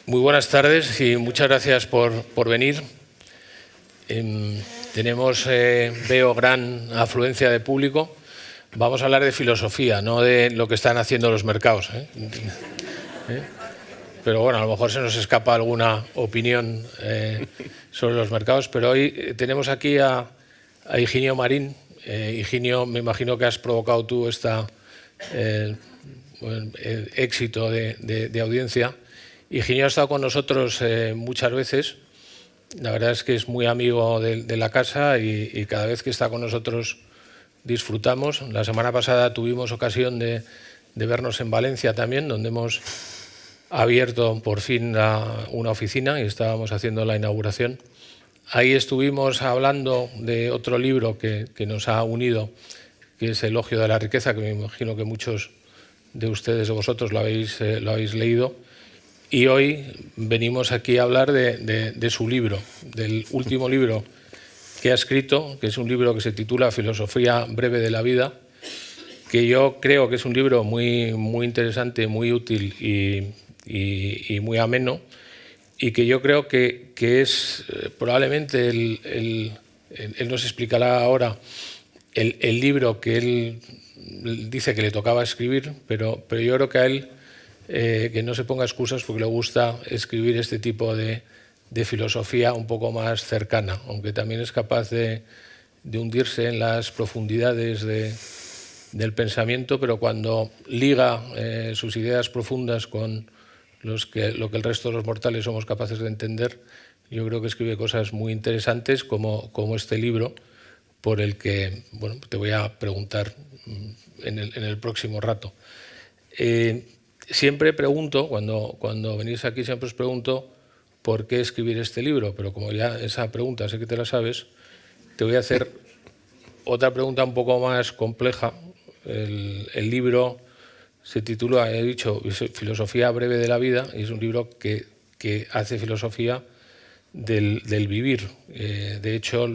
Muy buenas tardes y muchas gracias por venir. Veo gran afluencia de público. Vamos a hablar de filosofía, no de lo que están haciendo los mercados. Pero bueno, a lo mejor se nos escapa alguna opinión sobre los mercados. Pero hoy tenemos aquí a Higinio Marín. Higinio, me imagino que has provocado tú este éxito de audiencia. Higinio ha estado con nosotros muchas veces. La verdad es que es muy amigo de la casa y cada vez que está con nosotros disfrutamos. La semana pasada tuvimos ocasión de vernos en Valencia también, donde hemos abierto por fin una oficina y estábamos haciendo la inauguración. Ahí estuvimos hablando de otro libro que nos ha unido, que es Elogio de la riqueza, que me imagino que muchos de ustedes o vosotros lo habéis leído. Y hoy venimos aquí a hablar de su libro, del último libro que ha escrito, que es un libro que se titula Filosofía breve de la vida, que yo creo que es un libro muy interesante, muy útil y muy ameno, y que yo creo que es probablemente, él nos explicará ahora, el libro que él dice que le tocaba escribir, pero yo creo que a él, que no se ponga excusas porque le gusta escribir este tipo de filosofía un poco más cercana, aunque también es capaz de hundirse en las profundidades del pensamiento, pero cuando liga sus ideas profundas con lo que el resto de los mortales somos capaces de entender, yo creo que escribe cosas muy interesantes como este libro, por el que te voy a preguntar en el próximo rato. Siempre pregunto, cuando venís aquí, siempre os pregunto por qué escribir este libro, pero como ya esa pregunta sé que te la sabes, te voy a hacer otra pregunta un poco más compleja. El libro se titula, he dicho, Filosofía breve de la vida, y es un libro que hace filosofía del vivir. De hecho,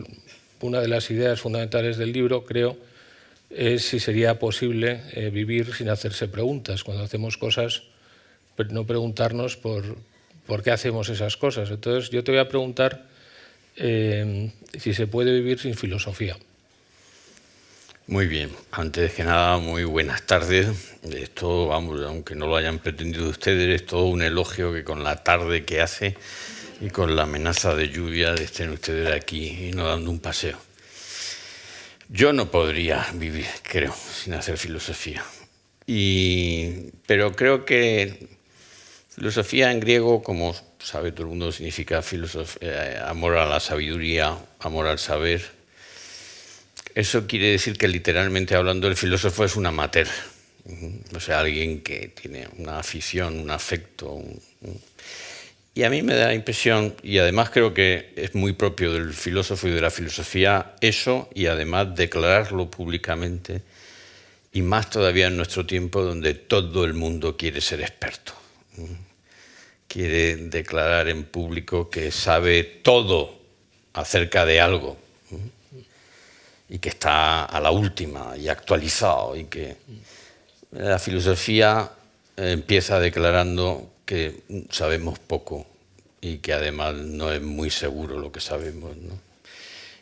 una de las ideas fundamentales del libro, creo, es si sería posible vivir sin hacerse preguntas. Cuando hacemos cosas, no preguntarnos por qué hacemos esas cosas. Entonces, yo te voy a preguntar si se puede vivir sin filosofía. Muy bien. Antes que nada, muy buenas tardes. Esto, vamos, aunque no lo hayan pretendido ustedes, es todo un elogio que con la tarde que hace y con la amenaza de lluvia estén ustedes aquí y no dando un paseo. Yo no podría vivir, creo, sin hacer filosofía. Pero creo que filosofía en griego, como sabe todo el mundo, significa amor a la sabiduría, amor al saber. Eso quiere decir que, literalmente hablando, el filósofo es un amateur. O sea, alguien que tiene una afición, un afecto. Y a mí me da la impresión, y además creo que es muy propio del filósofo y de la filosofía, eso, y además declararlo públicamente, y más todavía en nuestro tiempo, donde todo el mundo quiere ser experto. Quiere declarar en público que sabe todo acerca de algo, y que está a la última y actualizado, y que la filosofía empieza declarando que sabemos poco y que además no es muy seguro lo que sabemos, ¿no?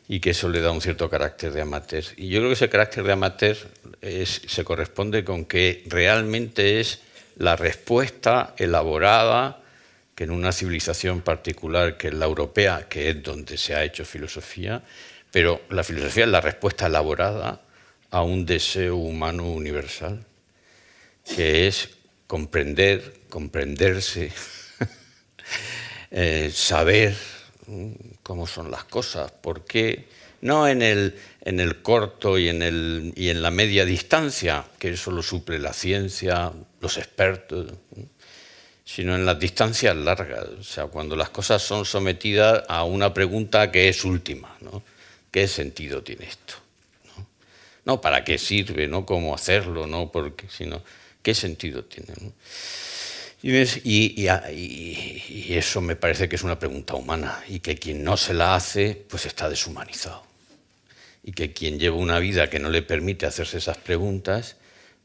Y que eso le da un cierto carácter de amateur. Y yo creo que ese carácter de amateur se corresponde con que realmente es la respuesta elaborada que en una civilización particular, que es la europea, que es donde se ha hecho filosofía, pero la filosofía es la respuesta elaborada a un deseo humano universal, que es comprenderse, saber cómo son las cosas, por qué, no en el corto y en la media distancia, que eso lo suple la ciencia, los expertos, sino en las distancias largas, o sea, cuando las cosas son sometidas a una pregunta que es última, ¿no? ¿Qué sentido tiene esto? No para qué sirve, no cómo hacerlo, no porque, sino qué sentido tiene, ¿no? Y eso me parece que es una pregunta humana, y que quien no se la hace, pues está deshumanizado. Y que quien lleva una vida que no le permite hacerse esas preguntas,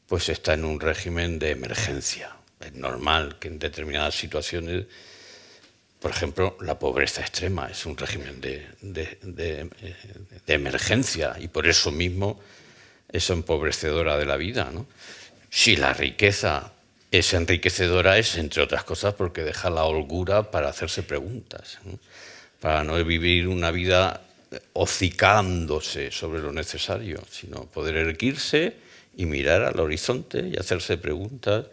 pues está en un régimen de emergencia. Es normal que en determinadas situaciones Por ejemplo, la pobreza extrema es un régimen de emergencia y por eso mismo es empobrecedora de la vida, ¿no? Si la riqueza es enriquecedora es, entre otras cosas, porque deja la holgura para hacerse preguntas, ¿no? Para no vivir una vida hocicándose sobre lo necesario, sino poder erguirse y mirar al horizonte y hacerse preguntas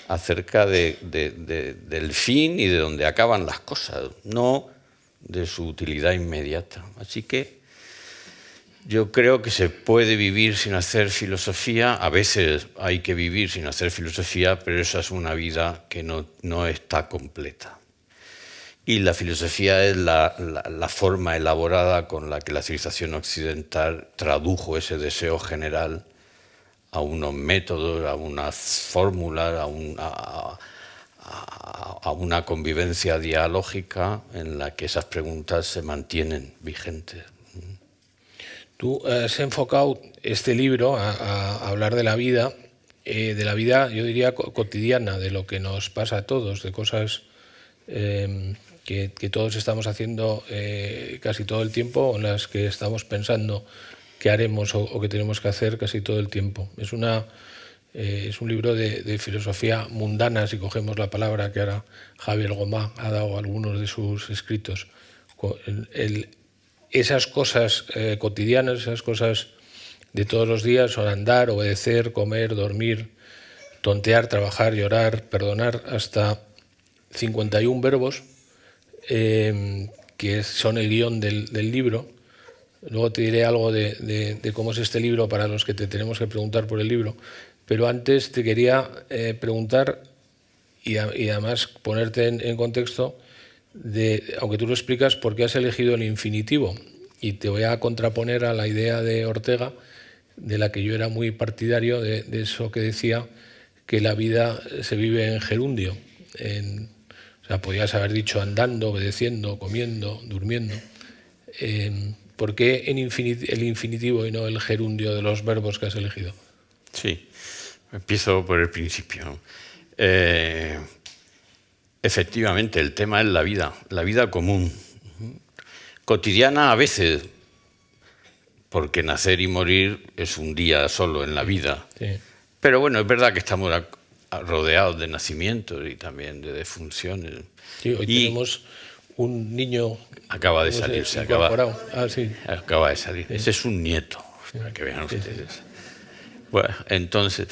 acerca del fin y de dónde acaban las cosas, no de su utilidad inmediata. Así que yo creo que se puede vivir sin hacer filosofía. A veces hay que vivir sin hacer filosofía, pero esa es una vida que no está completa. Y la filosofía es la forma elaborada con la que la civilización occidental tradujo ese deseo general a unos métodos, a unas fórmulas, a una convivencia dialógica en la que esas preguntas se mantienen vigentes. Tú has enfocado este libro a hablar de la vida, yo diría, cotidiana, de lo que nos pasa a todos, de cosas que todos estamos haciendo casi todo el tiempo, en las que estamos pensando qué haremos o que tenemos que hacer casi todo el tiempo. Es un libro de filosofía mundana, si cogemos la palabra que ahora Javier Gomá ha dado a algunos de sus escritos. Esas cosas cotidianas, esas cosas de todos los días son andar, obedecer, comer, dormir, tontear, trabajar, llorar, perdonar, hasta 51 verbos que son el guión del libro. Luego te diré algo de cómo es este libro para los que te tenemos que preguntar por el libro. Pero antes te quería preguntar y además ponerte en contexto, aunque tú lo explicas, por qué has elegido el infinitivo. Y te voy a contraponer a la idea de Ortega, de la que yo era muy partidario, de eso que decía que la vida se vive en gerundio. O sea, podías haber dicho andando, obedeciendo, comiendo, durmiendo. ¿Por qué el infinitivo y no el gerundio de los verbos que has elegido? Sí, empiezo por el principio. Efectivamente, el tema es la vida común. Cotidiana a veces, porque nacer y morir es un día solo en la vida. Sí. Pero bueno, es verdad que estamos rodeados de nacimientos y también de defunciones. Sí, hoy tenemos un niño... Acaba de salir, sí. Acaba de salir. Sí. Ese es un nieto, para que vean ustedes. Sí. Bueno, entonces,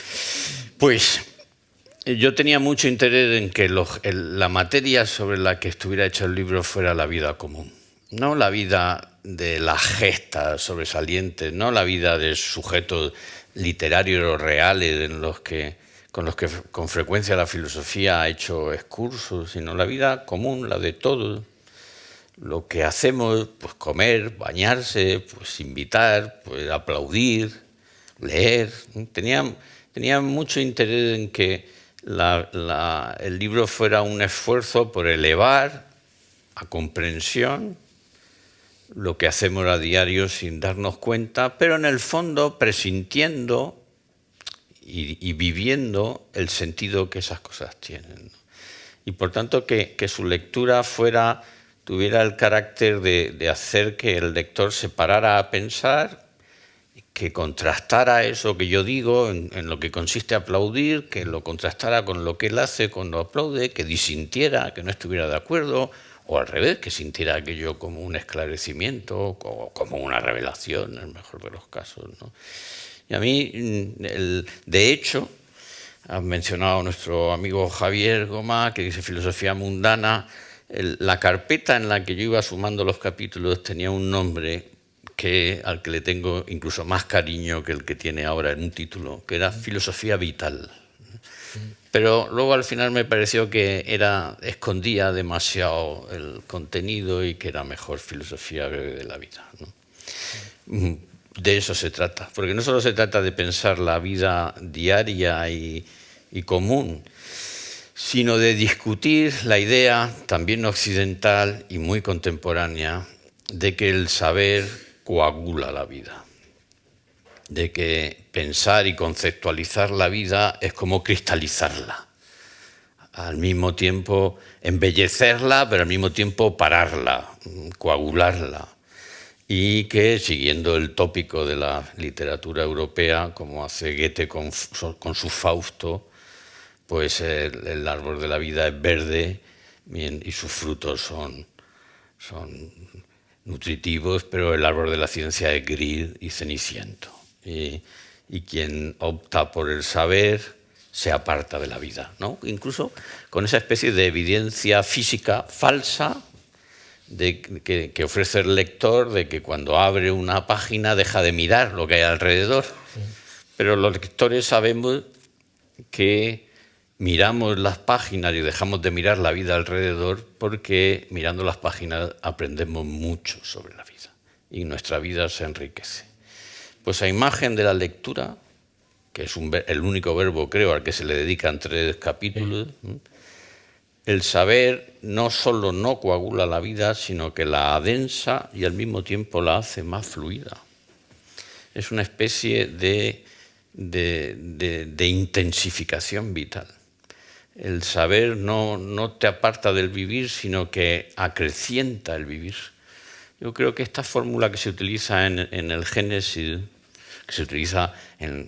pues yo tenía mucho interés en que la materia sobre la que estuviera hecho el libro fuera la vida común. No la vida de las gestas sobresalientes, no la vida de sujetos literarios reales con los que con frecuencia la filosofía ha hecho excursos, sino la vida común, la de todos. Lo que hacemos, pues comer, bañarse, pues invitar, pues aplaudir, leer. Tenía mucho interés en que el libro fuera un esfuerzo por elevar a comprensión lo que hacemos a diario sin darnos cuenta, pero en el fondo presintiendo y viviendo el sentido que esas cosas tienen. Y por tanto que su lectura tuviera el carácter de hacer que el lector se parara a pensar, que contrastara eso que yo digo en lo que consiste aplaudir, que lo contrastara con lo que él hace cuando aplaude, que disintiera, que no estuviera de acuerdo, o al revés, que sintiera aquello como un esclarecimiento, o como una revelación, en el mejor de los casos, ¿no? Y a mí, de hecho, has mencionado a nuestro amigo Javier Gomá, que dice filosofía mundana. La carpeta en la que yo iba sumando los capítulos tenía un nombre al que le tengo incluso más cariño que el que tiene ahora en un título, que era filosofía vital. Pero luego al final me pareció que escondía demasiado el contenido y que era mejor filosofía breve de la vida, ¿no? De eso se trata, porque no solo se trata de pensar la vida diaria y común, sino de discutir la idea, también occidental y muy contemporánea, de que el saber coagula la vida, de que pensar y conceptualizar la vida es como cristalizarla. al mismo tiempo embellecerla, pero al mismo tiempo pararla, coagularla. Y que, siguiendo el tópico de la literatura europea, como hace Goethe con su Fausto, pues el árbol de la vida es verde y sus frutos son nutritivos, pero el árbol de la ciencia es gris y ceniciento. Y quien opta por el saber se aparta de la vida, ¿no? Incluso con esa especie de evidencia física falsa que ofrece el lector, de que cuando abre una página deja de mirar lo que hay alrededor. Pero los lectores sabemos que miramos las páginas y dejamos de mirar la vida alrededor porque mirando las páginas aprendemos mucho sobre la vida y nuestra vida se enriquece. Pues a imagen de la lectura, que es el único verbo, creo, al que se le dedican 3 capítulos, el saber no solo no coagula la vida, sino que la adensa y al mismo tiempo la hace más fluida. Es una especie de intensificación vital. El saber no te aparta del vivir, sino que acrecienta el vivir. Yo creo que esta fórmula que se utiliza en el Génesis, que se utiliza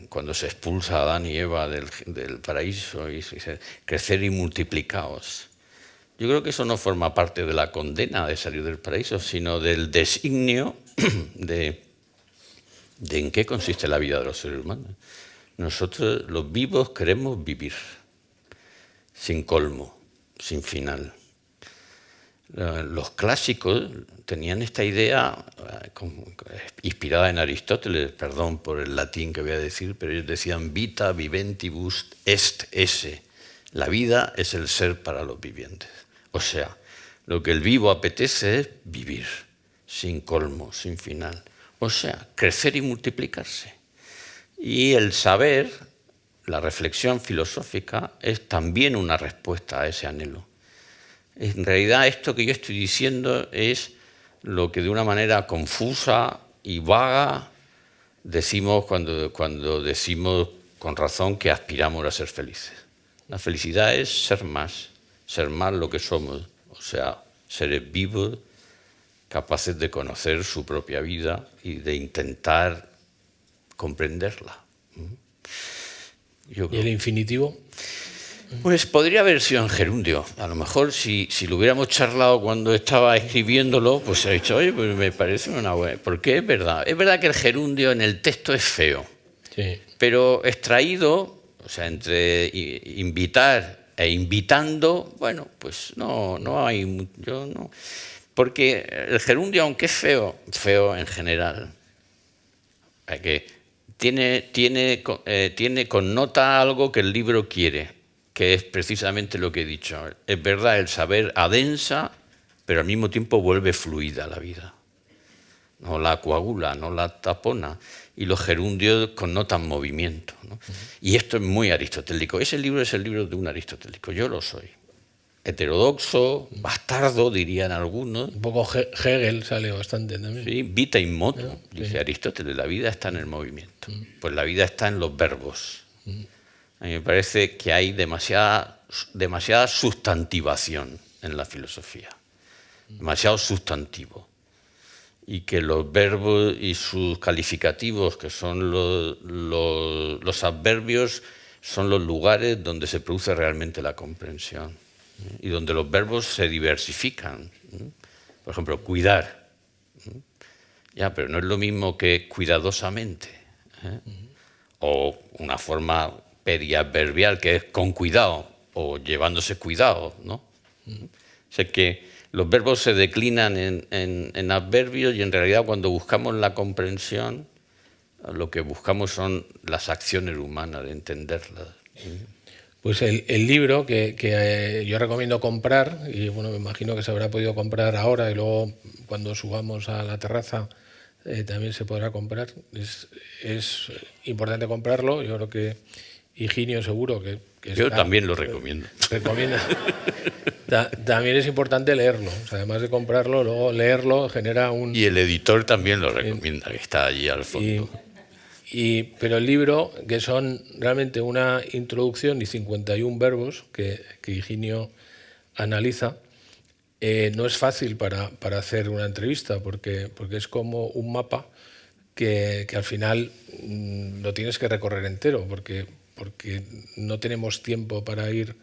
cuando se expulsa a Adán y Eva del paraíso y se dice crecer y multiplicaos. Yo creo que eso no forma parte de la condena de salir del paraíso, sino del designio de en qué consiste la vida de los seres humanos. Nosotros, los vivos, queremos vivir sin colmo, sin final. Los clásicos tenían esta idea inspirada en Aristóteles, perdón por el latín que voy a decir, pero ellos decían vita viventibus est esse. La vida es el ser para los vivientes. O sea, lo que el vivo apetece es vivir, sin colmo, sin final. O sea, crecer y multiplicarse. Y el saber, la reflexión filosófica, es también una respuesta a ese anhelo. En realidad, esto que yo estoy diciendo es lo que de una manera confusa y vaga decimos cuando decimos con razón que aspiramos a ser felices. La felicidad es ser más lo que somos, o sea, seres vivos, capaces de conocer su propia vida y de intentar comprenderla. ¿Y el infinitivo? Pues podría haber sido en gerundio. A lo mejor si lo hubiéramos charlado cuando estaba escribiéndolo, pues he dicho, oye, pues me parece una buena. Porque es verdad que el gerundio en el texto es feo. Sí. Pero extraído, o sea, entre invitar e invitando, bueno, pues no hay. Yo no. Porque el gerundio, aunque es feo en general, que tiene connota algo que el libro quiere, que es precisamente lo que he dicho. Es verdad, el saber adensa, pero al mismo tiempo vuelve fluida la vida. No la coagula, no la tapona. Y los gerundios connotan movimiento, ¿no? Y esto es muy aristotélico. Ese libro es el libro de un aristotélico. Yo lo soy. Heterodoxo, bastardo, dirían algunos. Un poco Hegel sale bastante también. Sí, vita in motu, Sí. dice Aristóteles. La vida está en el movimiento. Pues la vida está en los verbos. A mí me parece que hay demasiada sustantivación en la filosofía. Demasiado sustantivo. Y que los verbos y sus calificativos, que son los adverbios, son los lugares donde se produce realmente la comprensión y donde los verbos se diversifican. Por ejemplo, cuidar. Ya, pero no es lo mismo que cuidadosamente. O una forma periadverbial que es con cuidado o llevándose cuidado, ¿no? O sea que los verbos se declinan en adverbios y en realidad cuando buscamos la comprensión, lo que buscamos son las acciones humanas, de entenderlas. Pues el libro que yo recomiendo comprar, y bueno, me imagino que se habrá podido comprar ahora y luego cuando subamos a la terraza también se podrá comprar. Es importante comprarlo, yo creo que Higinio seguro que yo también lo recomiendo. Recomienda. También es importante leerlo, o sea, además de comprarlo, luego leerlo genera un... Y el editor también lo recomienda, que está allí al fondo. Pero el libro, que son realmente una introducción y 51 verbos que Higinio analiza, no es fácil para hacer una entrevista, porque es como un mapa que al final lo tienes que recorrer entero, porque no tenemos tiempo para ir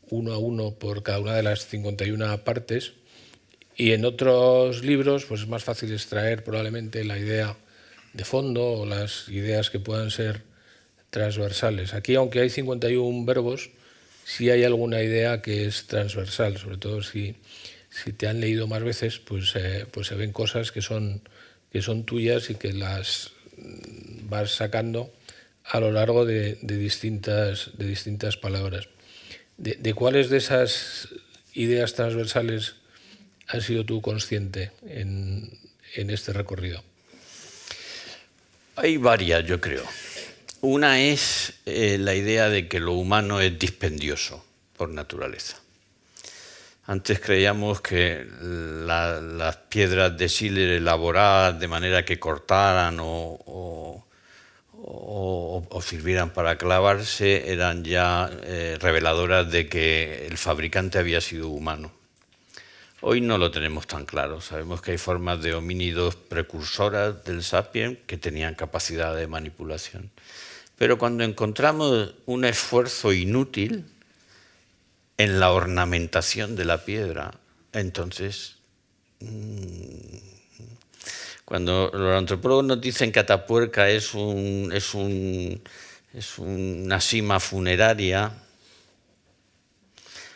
uno a uno por cada una de las 51 partes. Y en otros libros pues es más fácil extraer probablemente la idea de fondo o las ideas que puedan ser transversales. Aquí, aunque hay 51 verbos, sí hay alguna idea que es transversal, sobre todo si te han leído más veces, pues se ven cosas que son tuyas y que las vas sacando a lo largo de distintas palabras. ¿De cuáles de esas ideas transversales has sido tú consciente en este recorrido? Hay varias, yo creo. Una es la idea de que lo humano es dispendioso por naturaleza. Antes creíamos que las piedras de Schiller elaboradas de manera que cortaran o sirvieran para clavarse eran ya reveladoras de que el fabricante había sido humano. Hoy no lo tenemos tan claro. Sabemos que hay formas de homínidos precursoras del sapiens que tenían capacidad de manipulación. Pero cuando encontramos un esfuerzo inútil en la ornamentación de la piedra, entonces, cuando los antropólogos nos dicen que Atapuerca es una sima funeraria,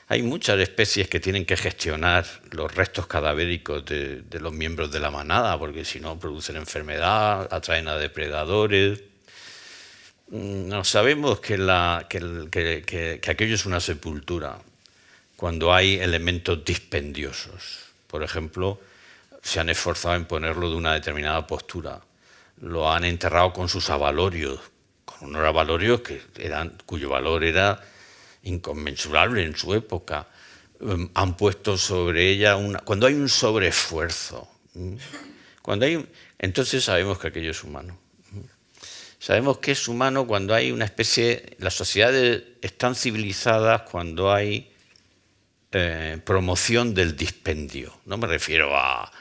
hay muchas especies que tienen que gestionar los restos cadavéricos de los miembros de la manada, porque si no producen enfermedad, atraen a depredadores. No sabemos que aquello es una sepultura cuando hay elementos dispendiosos. Por ejemplo, se han esforzado en ponerlo de una determinada postura. Lo han enterrado con sus avalorios, con unos avalorios cuyo valor era inconmensurable en su época. Han puesto sobre ella cuando hay un sobreesfuerzo, entonces sabemos que aquello es humano. Sabemos que es humano cuando hay una especie. Las sociedades están civilizadas cuando hay promoción del dispendio. No me refiero a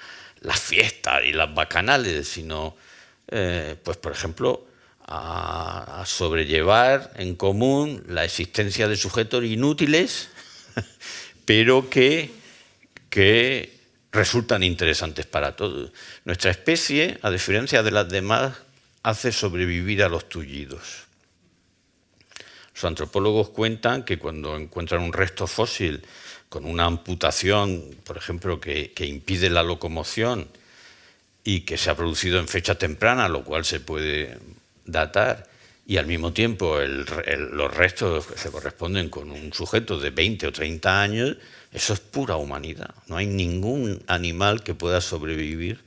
las fiestas y las bacanales, sino, pues por ejemplo, a sobrellevar en común la existencia de sujetos inútiles, pero que resultan interesantes para todos. Nuestra especie, a diferencia de las demás, hace sobrevivir a los tullidos. Los antropólogos cuentan que cuando encuentran un resto fósil con una amputación, por ejemplo, que impide la locomoción y que se ha producido en fecha temprana, lo cual se puede datar, y al mismo tiempo los restos se corresponden con un sujeto de 20 o 30 años, eso es pura humanidad. No hay ningún animal que pueda sobrevivir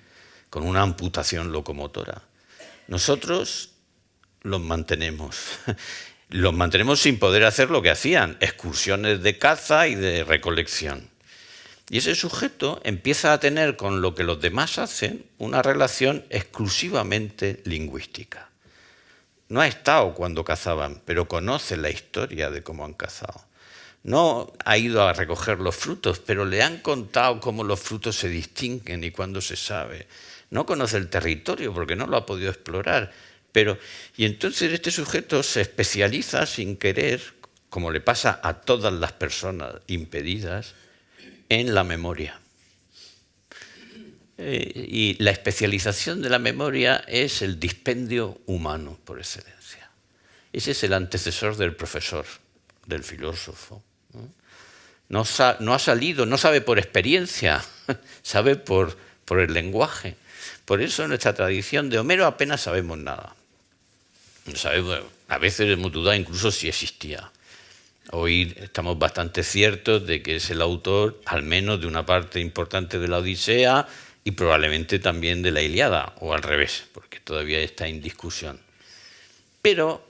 con una amputación locomotora. Nosotros los mantenemos. Los mantenemos sin poder hacer lo que hacían, excursiones de caza y de recolección. Y ese sujeto empieza a tener con lo que los demás hacen una relación exclusivamente lingüística. No ha estado cuando cazaban, pero conoce la historia de cómo han cazado. No ha ido a recoger los frutos, pero le han contado cómo los frutos se distinguen y cuándo se sabe. No conoce el territorio porque no lo ha podido explorar. Y entonces este sujeto se especializa sin querer, como le pasa a todas las personas impedidas, en la memoria. Y la especialización de la memoria es el dispendio humano por excelencia. Ese es el antecesor del profesor, del filósofo. No ha salido, no sabe por experiencia, sabe por el lenguaje. Por eso en nuestra tradición de Homero apenas sabemos nada. A veces hemos dudado incluso si existía. Hoy estamos bastante ciertos de que es el autor, al menos de una parte importante de la Odisea y probablemente también de la Ilíada, o al revés, porque todavía está en discusión. Pero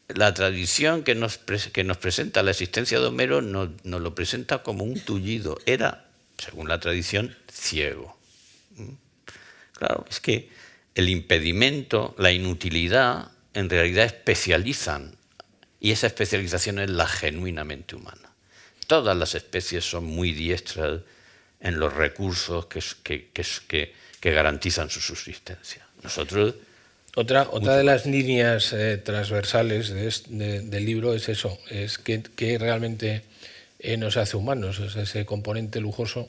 la tradición que nos presenta la existencia de Homero nos lo presenta como un tullido. Era, según la tradición, ciego. Claro, es que el impedimento, la inutilidad, en realidad especializan, y esa especialización es la genuinamente humana. Todas las especies son muy diestras en los recursos que garantizan su subsistencia. Nosotros... Otra de las líneas transversales del libro es eso, es que realmente nos hace humanos, o sea, ese componente lujoso.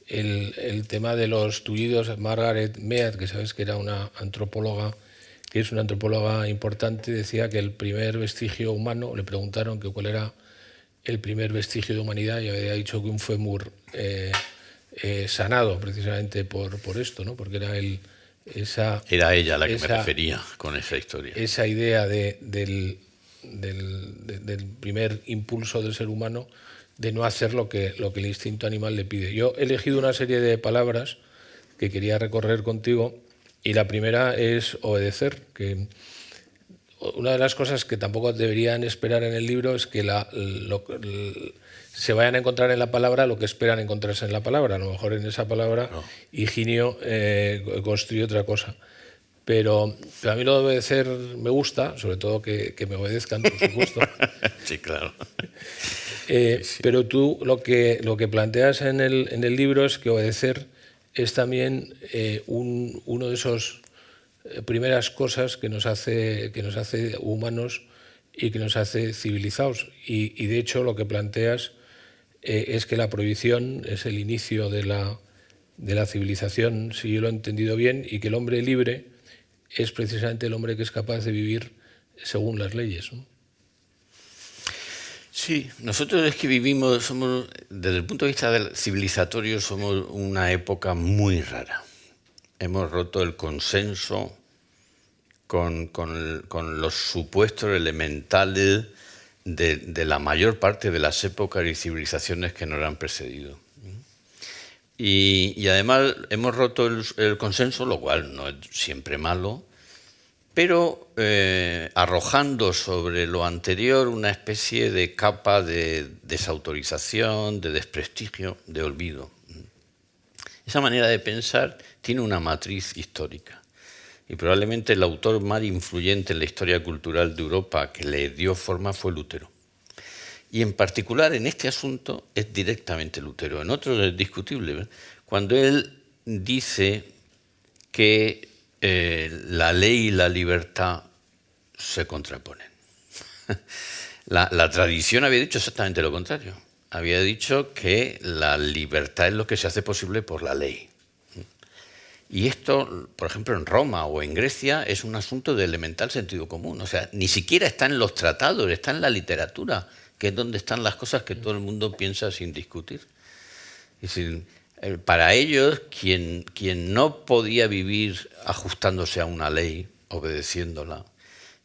El tema de los tullidos, Margaret Mead, que sabes que era una antropóloga, que es una antropóloga importante, decía que el primer vestigio humano, le preguntaron que cuál era el primer vestigio de humanidad, y había dicho que un fémur sanado precisamente por esto, ¿no? Porque era era ella la que me refería con esa historia. Esa idea del primer impulso del ser humano de no hacer lo que el instinto animal le pide. Yo he elegido una serie de palabras que quería recorrer contigo, y la primera es obedecer, que una de las cosas que tampoco deberían esperar en el libro es que se vayan a encontrar en la palabra lo que esperan encontrarse en la palabra. A lo mejor en esa palabra no. Higinio construye otra cosa. Pero a mí lo de obedecer me gusta, sobre todo que me obedezcan, por supuesto. Sí, claro. Sí. Pero tú lo que planteas en el libro es que obedecer es también uno de esos primeras cosas que nos hace humanos y que nos hace civilizados. Y de hecho lo que planteas es que la prohibición es el inicio de la civilización, si yo lo he entendido bien, y que el hombre libre es precisamente el hombre que es capaz de vivir según las leyes, ¿no? Sí, nosotros es que somos, desde el punto de vista civilizatorio, somos una época muy rara. Hemos roto el consenso con los supuestos elementales de la mayor parte de las épocas y civilizaciones que nos han precedido. Y además hemos roto el consenso, lo cual no es siempre malo, pero arrojando sobre lo anterior una especie de capa de desautorización, de desprestigio, de olvido. Esa manera de pensar tiene una matriz histórica. Y probablemente el autor más influyente en la historia cultural de Europa que le dio forma fue Lutero. Y en particular en este asunto es directamente Lutero. En otros es discutible, ¿verdad? Cuando él dice que la ley y la libertad se contraponen. La tradición había dicho exactamente lo contrario. Había dicho que la libertad es lo que se hace posible por la ley. Y esto, por ejemplo, en Roma o en Grecia, es un asunto de elemental sentido común. O sea, ni siquiera está en los tratados, está en la literatura, que es donde están las cosas que todo el mundo piensa sin discutir. Es decir, para ellos, quien no podía vivir ajustándose a una ley, obedeciéndola,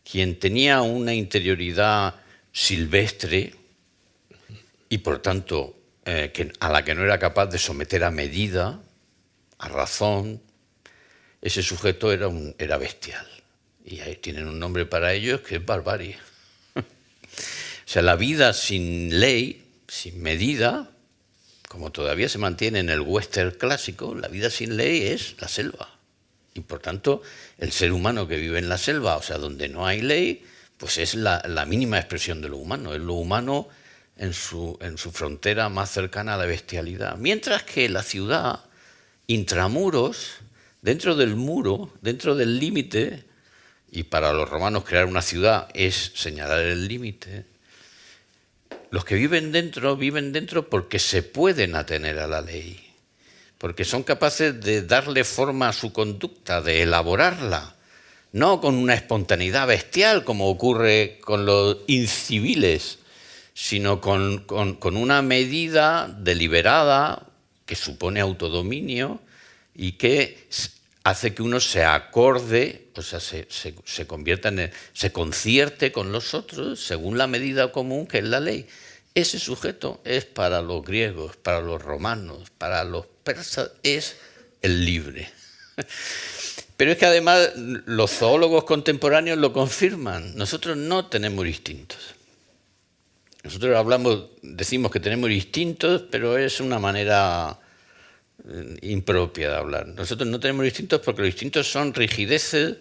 quien tenía una interioridad silvestre y, por tanto, a la que no era capaz de someter a medida, a razón, ese sujeto era bestial. Y ahí tienen un nombre para ellos que es barbarie. O sea, la vida sin ley, sin medida, como todavía se mantiene en el western clásico, la vida sin ley es la selva. Y por tanto, el ser humano que vive en la selva, o sea, donde no hay ley, pues es la mínima expresión de lo humano. Es lo humano en su frontera más cercana a la bestialidad. Mientras que la ciudad, intramuros, dentro del muro, dentro del límite, y para los romanos crear una ciudad es señalar el límite, los que viven dentro porque se pueden atener a la ley, porque son capaces de darle forma a su conducta, de elaborarla, no con una espontaneidad bestial como ocurre con los inciviles, sino con una medida deliberada que supone autodominio y que hace que uno se acorde, o sea, se convierta se concierte con los otros según la medida común que es la ley. Ese sujeto es para los griegos, para los romanos, para los persas, es el libre. Pero es que además los zoólogos contemporáneos lo confirman. Nosotros no tenemos instintos. Nosotros decimos que tenemos instintos, pero es una manera impropia de hablar. Nosotros no tenemos instintos porque los instintos son rigideces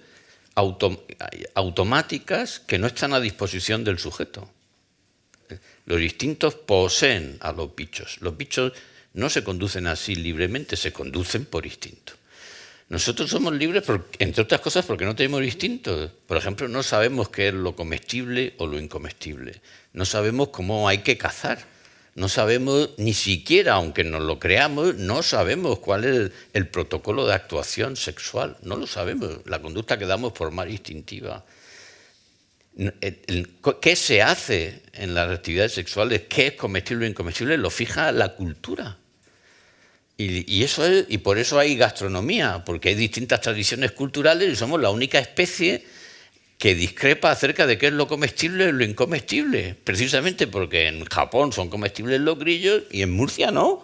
automáticas que no están a disposición del sujeto. Los instintos poseen a los bichos. Los bichos no se conducen así libremente, se conducen por instinto. Nosotros somos libres, entre otras cosas, porque no tenemos instintos. Por ejemplo, no sabemos qué es lo comestible o lo incomestible. No sabemos cómo hay que cazar. No sabemos, ni siquiera, aunque nos lo creamos, no sabemos cuál es el protocolo de actuación sexual. No lo sabemos. La conducta que damos por mar instintiva. ¿Qué se hace en las actividades sexuales? ¿Qué es comestible o incomestible? Lo fija la cultura. Y por eso hay gastronomía, porque hay distintas tradiciones culturales y somos la única especie que discrepa acerca de qué es lo comestible y lo incomestible. Precisamente porque en Japón son comestibles los grillos y en Murcia no.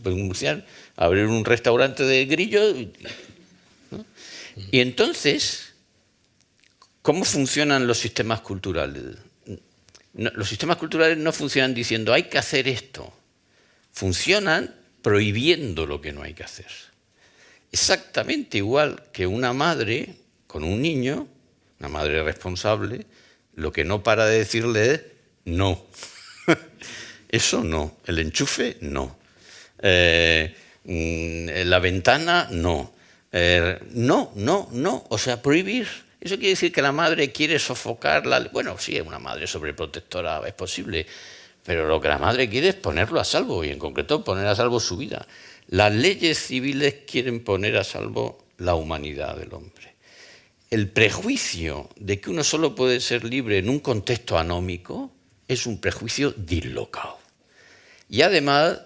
En Murcia abrir un restaurante de grillos. ¿No? Y entonces, ¿cómo funcionan los sistemas culturales? Los sistemas culturales no funcionan diciendo hay que hacer esto. Funcionan prohibiendo lo que no hay que hacer. Exactamente igual que una madre con un niño, una madre responsable, lo que no para de decirle es no. Eso no. El enchufe, no. La ventana, no. No. O sea, prohibir. Eso quiere decir que la madre quiere sofocarla. Bueno, sí, una madre sobreprotectora es posible, pero lo que la madre quiere es ponerlo a salvo, y en concreto poner a salvo su vida. Las leyes civiles quieren poner a salvo la humanidad del hombre. El prejuicio de que uno solo puede ser libre en un contexto anómico es un prejuicio dislocado. Y además,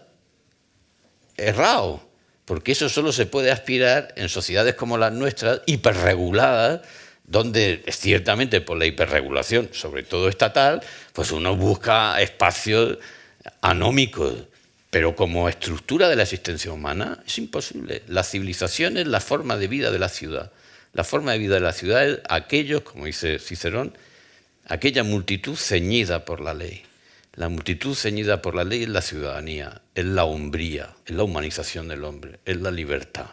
errado, porque eso solo se puede aspirar en sociedades como las nuestras, hiperreguladas, donde ciertamente por la hiperregulación, sobre todo estatal, pues uno busca espacios anómicos, pero como estructura de la existencia humana es imposible. La civilización es la forma de vida de la ciudad. La forma de vida de la ciudad es aquellos, como dice Cicerón, aquella multitud ceñida por la ley. La multitud ceñida por la ley es la ciudadanía, es la hombría, es la humanización del hombre, es la libertad.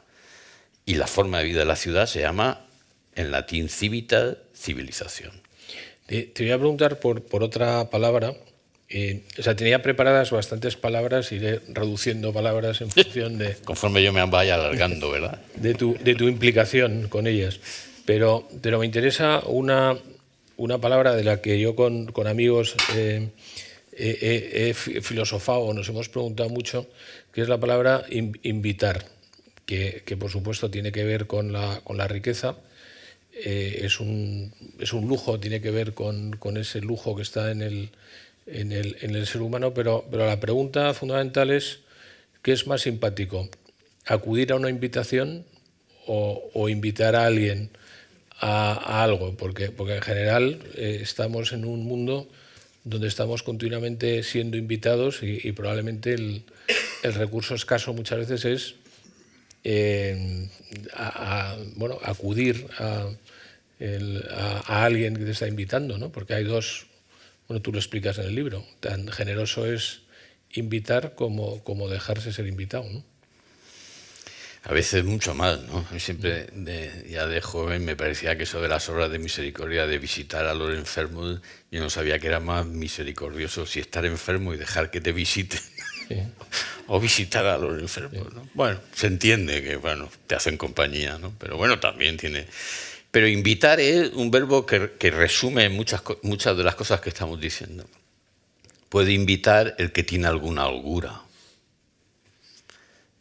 Y la forma de vida de la ciudad se llama, en latín, civitas, civilización. Te voy a preguntar por otra palabra. Tenía preparadas bastantes palabras, iré reduciendo palabras en función de... Conforme yo me vaya alargando, ¿verdad? De tu implicación con ellas. Pero me interesa una palabra de la que yo con amigos he filosofado, nos hemos preguntado mucho, que es la palabra invitar, que por supuesto tiene que ver con la riqueza. Es un lujo, tiene que ver con ese lujo que está en el ser humano, pero la pregunta fundamental es ¿qué es más simpático? ¿Acudir a una invitación o invitar a alguien a algo? Porque en general estamos en un mundo donde estamos continuamente siendo invitados y probablemente el recurso escaso muchas veces es acudir a alguien que te está invitando, ¿no? Porque hay dos, tú lo explicas en el libro, tan generoso es invitar como dejarse ser invitado, ¿no? A veces mucho más, ¿no? A mí siempre, ya de joven, me parecía que eso de las obras de misericordia, de visitar a los enfermos, yo no sabía que era más misericordioso si estar enfermo y dejar que te visiten. Sí. O visitar a los enfermos, ¿no? Bueno, se entiende que, te hacen compañía, ¿no? Pero bueno, también tiene... Pero invitar es un verbo que resume muchas de las cosas que estamos diciendo. Puede invitar el que tiene alguna holgura.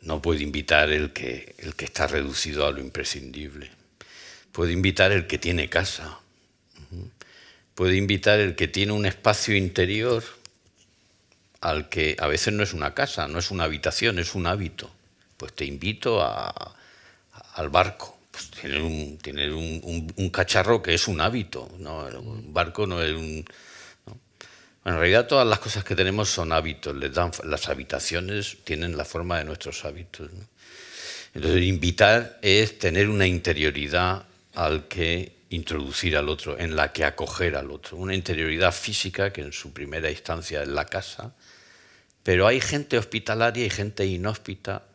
No puede invitar el que está reducido a lo imprescindible. Puede invitar el que tiene casa. Puede invitar el que tiene un espacio interior al que a veces no es una casa, no es una habitación, es un hábito. Pues te invito al barco. Pues tener un cacharro que es un hábito. ¿No? Un barco no es un... ¿no? Bueno, en realidad todas las cosas que tenemos son hábitos. Las habitaciones tienen la forma de nuestros hábitos, ¿no? Entonces invitar es tener una interioridad al que introducir al otro, en la que acoger al otro. Una interioridad física que en su primera instancia es la casa, pero hay gente hospitalaria y gente inhóspita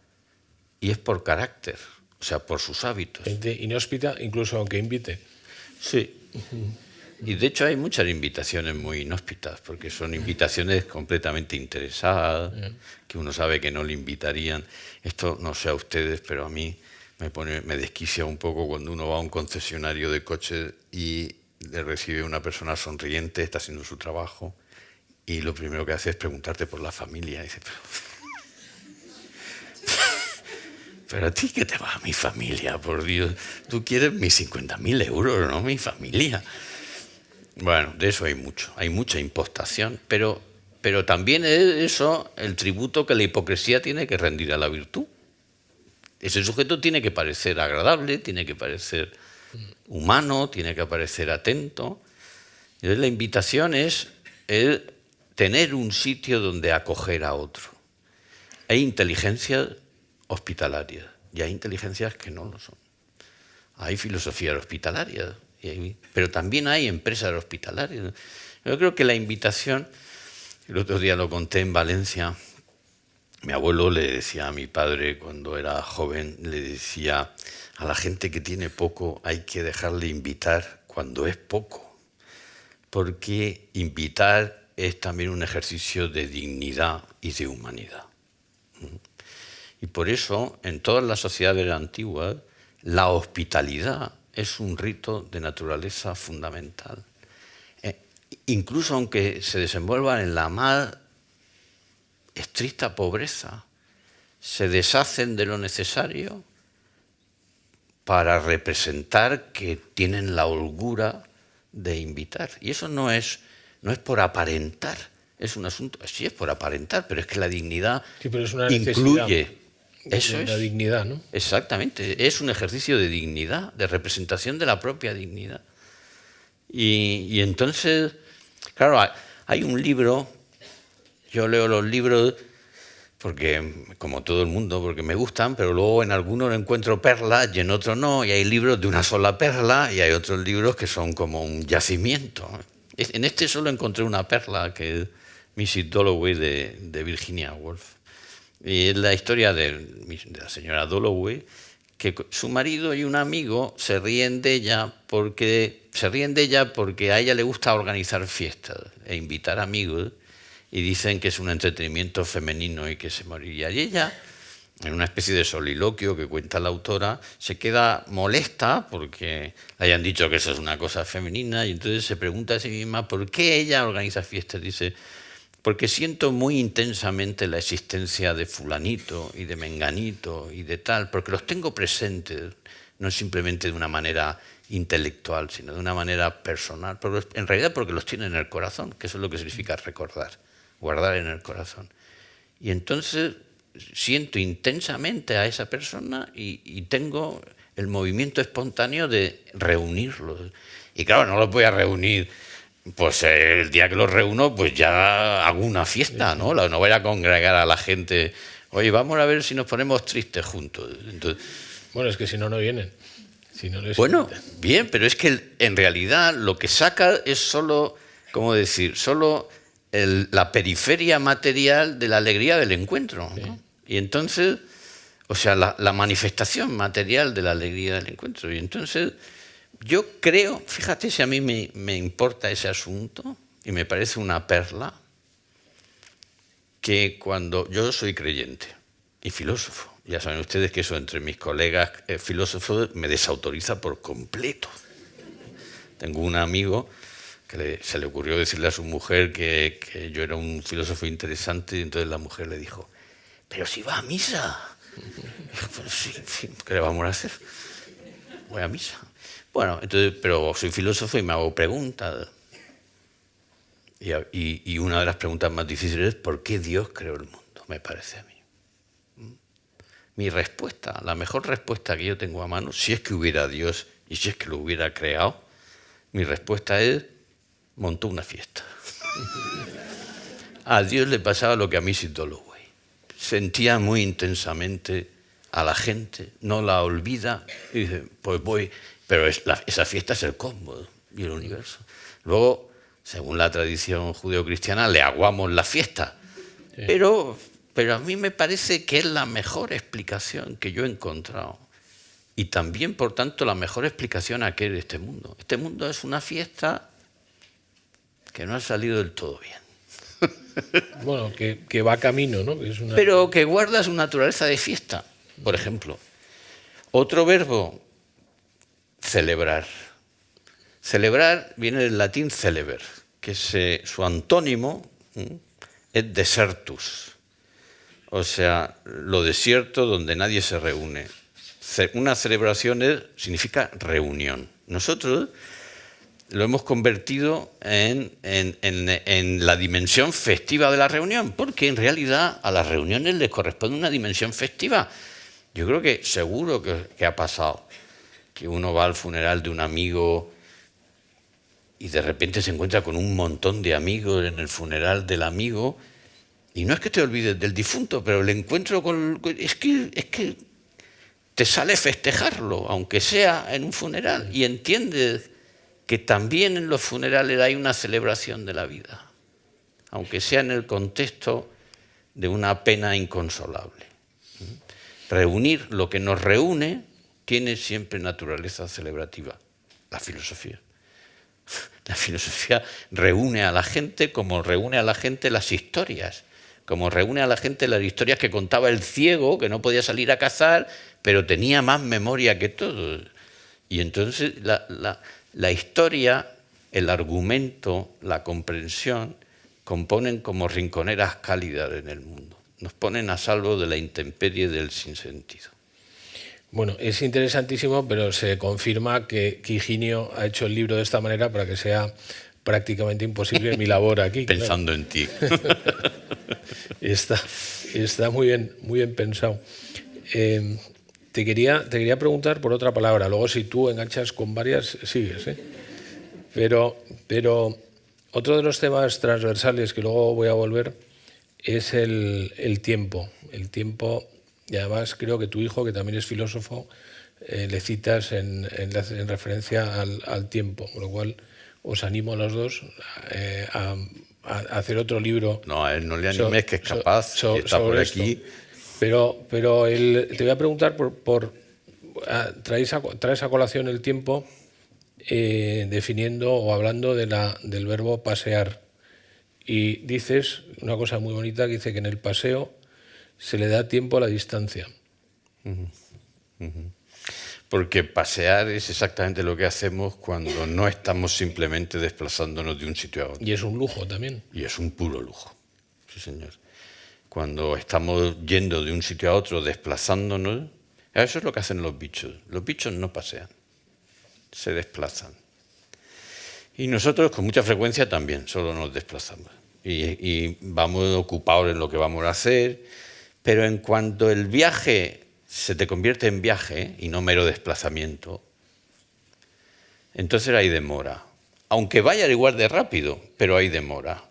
y es por carácter. o sea, por sus hábitos. Gente inhóspita, incluso aunque invite. Sí. Y de hecho hay muchas invitaciones muy inhóspitas, porque son invitaciones completamente interesadas, que uno sabe que no le invitarían. Esto no sé a ustedes, pero a mí me desquicia un poco cuando uno va a un concesionario de coches y le recibe una persona sonriente, está haciendo su trabajo, y lo primero que hace es preguntarte por la familia. Y dice, pero a ti qué te va a mi familia, por Dios. Tú quieres mis 50.000 euros, no mi familia. Bueno, de eso hay mucha impostación, pero también es eso el tributo que la hipocresía tiene que rendir a la virtud. Ese sujeto tiene que parecer agradable, tiene que parecer humano, tiene que parecer atento. Entonces la invitación es el tener un sitio donde acoger a otro. Hay inteligencias hospitalarias y hay inteligencias que no lo son. Hay filosofías hospitalarias, pero también hay empresas hospitalarias. Yo creo que la invitación, el otro día lo conté en Valencia, mi abuelo le decía a mi padre cuando era joven, le decía a la gente que tiene poco hay que dejarle invitar cuando es poco, porque invitar es también un ejercicio de dignidad y de humanidad. Y por eso, en todas las sociedades antiguas, la hospitalidad es un rito de naturaleza fundamental. Incluso aunque se desenvuelvan en la más estricta pobreza, se deshacen de lo necesario para representar que tienen la holgura de invitar. Y eso no es por aparentar, es un asunto, sí es por aparentar, pero es que la dignidad sí, pero es una incluye... Eso es la dignidad, ¿no? Exactamente, es un ejercicio de dignidad, de representación de la propia dignidad. Y entonces, claro, hay un libro, yo leo los libros porque, como todo el mundo, porque me gustan, pero luego en algunos encuentro perlas y en otros no, y hay libros de una sola perla y hay otros libros que son como un yacimiento. En este solo encontré una perla, que es Mrs. Dalloway de Virginia Woolf. Y es la historia de la señora Dalloway, que su marido y un amigo se ríen de ella porque a ella le gusta organizar fiestas e invitar amigos, y dicen que es un entretenimiento femenino y que se moriría. Y ella, en una especie de soliloquio que cuenta la autora, se queda molesta porque le hayan dicho que eso es una cosa femenina, y entonces se pregunta a sí misma por qué ella organiza fiestas. Dice, porque siento muy intensamente la existencia de fulanito y de menganito y de tal, porque los tengo presentes, no simplemente de una manera intelectual, sino de una manera personal, pero en realidad porque los tiene en el corazón, que eso es lo que significa recordar, guardar en el corazón. Y entonces siento intensamente a esa persona y tengo el movimiento espontáneo de reunirlos. Y claro, no los voy a reunir. Pues el día que los reúno, pues ya hago una fiesta, ¿no? No voy a congregar a la gente. Oye, vamos a ver si nos ponemos tristes juntos. Entonces, bueno, es que si no, no vienen. Si no les bueno, invitan. bien, pero es que en realidad lo que saca es solo, ¿cómo decir? Solo la periferia material de la alegría del encuentro, ¿no? Sí. Y entonces, o sea, la manifestación material de la alegría del encuentro. Y entonces... yo creo, fíjate si a mí me importa ese asunto y me parece una perla, que cuando yo soy creyente y filósofo, ya saben ustedes que eso entre mis colegas filósofos me desautoriza por completo. Tengo un amigo que se le ocurrió decirle a su mujer que yo era un filósofo interesante, y entonces la mujer le dijo, pero si va a misa. Dijo, pues sí, ¿qué le vamos a hacer? Voy a misa. Bueno, entonces, pero soy filósofo y me hago preguntas. Y una de las preguntas más difíciles es ¿por qué Dios creó el mundo? Me parece a mí. Mi respuesta, la mejor respuesta que yo tengo a mano, si es que hubiera Dios y si es que lo hubiera creado, mi respuesta es montó una fiesta. A Dios le pasaba lo que a mí Mrs. Dalloway. Sentía muy intensamente a la gente, no la olvida y dice, pues voy... Pero esa fiesta es el cosmos y el universo. Luego, según la tradición judeocristiana, le aguamos la fiesta. Sí. Pero a mí me parece que es la mejor explicación que yo he encontrado y también, por tanto, la mejor explicación a qué es este mundo. Este mundo es una fiesta que no ha salido del todo bien. Bueno, que va camino, ¿no? Que es una... Pero que guarda su naturaleza de fiesta, por ejemplo. Otro verbo, celebrar. Celebrar viene del latín celeber, que su antónimo es desertus, o sea, lo desierto donde nadie se reúne. Una celebración significa reunión. Nosotros lo hemos convertido en la dimensión festiva de la reunión, porque en realidad a las reuniones les corresponde una dimensión festiva. Yo creo que seguro que ha pasado que uno va al funeral de un amigo y de repente se encuentra con un montón de amigos en el funeral del amigo, y no es que te olvides del difunto, pero el encuentro es que te sale festejarlo, aunque sea en un funeral, y entiendes que también en los funerales hay una celebración de la vida, aunque sea en el contexto de una pena inconsolable. Reunir lo que nos reúne tiene siempre naturaleza celebrativa, la filosofía. La filosofía reúne a la gente como reúne a la gente las historias, como reúne a la gente las historias que contaba el ciego, que no podía salir a cazar, pero tenía más memoria que todos. Y entonces la historia, el argumento, la comprensión, componen como rinconeras cálidas en el mundo. Nos ponen a salvo de la intemperie del sinsentido. Bueno, es interesantísimo, pero se confirma que Higinio ha hecho el libro de esta manera para que sea prácticamente imposible mi labor aquí. Pensando en ti. Está muy bien pensado. Te quería preguntar por otra palabra. Luego, si tú enganchas con varias, sigues, ¿eh? Pero otro de los temas transversales que luego voy a volver es el tiempo. El tiempo, y además creo que tu hijo, que también es filósofo, le citas en referencia al tiempo, con lo cual os animo a los dos a hacer otro libro. No, a él no le animes, que es capaz, que está por aquí. Pero te voy a preguntar traes a colación el tiempo definiendo o hablando del verbo pasear. Y dices una cosa muy bonita, que dice que en el paseo se le da tiempo a la distancia. Porque pasear es exactamente lo que hacemos cuando no estamos simplemente desplazándonos de un sitio a otro. Y es un lujo también. Y es un puro lujo, sí señor. Cuando estamos yendo de un sitio a otro, desplazándonos, eso es lo que hacen los bichos. Los bichos no pasean, se desplazan. Y nosotros con mucha frecuencia también, solo nos desplazamos. Y vamos ocupados en lo que vamos a hacer, pero en cuanto el viaje se te convierte en viaje y no mero desplazamiento, entonces hay demora. Aunque vaya igual de rápido, pero hay demora.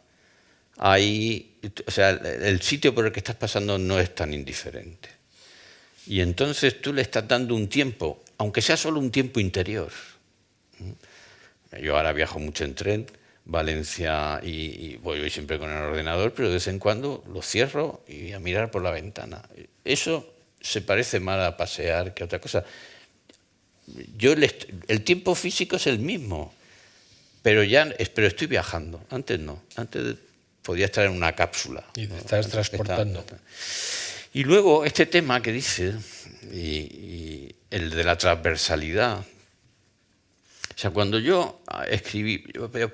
O sea, el sitio por el que estás pasando no es tan indiferente. Y entonces tú le estás dando un tiempo, aunque sea solo un tiempo interior. Yo ahora viajo mucho en tren, Valencia, y voy siempre con el ordenador, pero de vez en cuando lo cierro y a mirar por la ventana. Eso se parece más a pasear que a otra cosa. El tiempo físico es el mismo, pero estoy viajando. Antes no, antes podía estar en una cápsula. Y te estás transportando. Y luego este tema que dice, y el de la transversalidad. O sea, cuando yo escribí,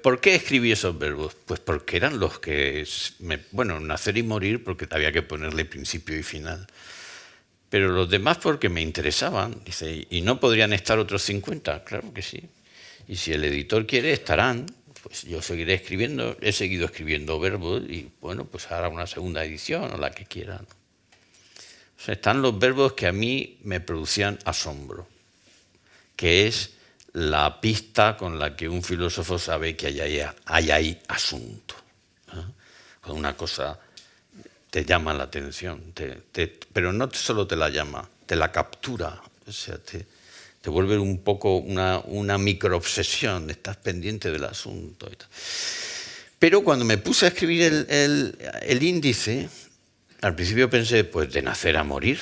¿por qué escribí esos verbos? Pues porque eran los que, nacer y morir, porque había que ponerle principio y final. Pero los demás porque me interesaban. Dice, ¿y no podrían estar otros 50? Claro que sí. Y si el editor quiere, estarán. Pues yo seguiré escribiendo, he seguido escribiendo verbos y bueno, pues hará una segunda edición o la que quieran. O sea, están los verbos que a mí me producían asombro, que es la pista con la que un filósofo sabe que hay ahí asunto. Cuando una cosa te llama la atención, pero no solo te la llama, te la captura, o sea, te vuelve un poco una microobsesión, estás pendiente del asunto. Y tal. Pero cuando me puse a escribir el índice, al principio pensé, pues de nacer a morir,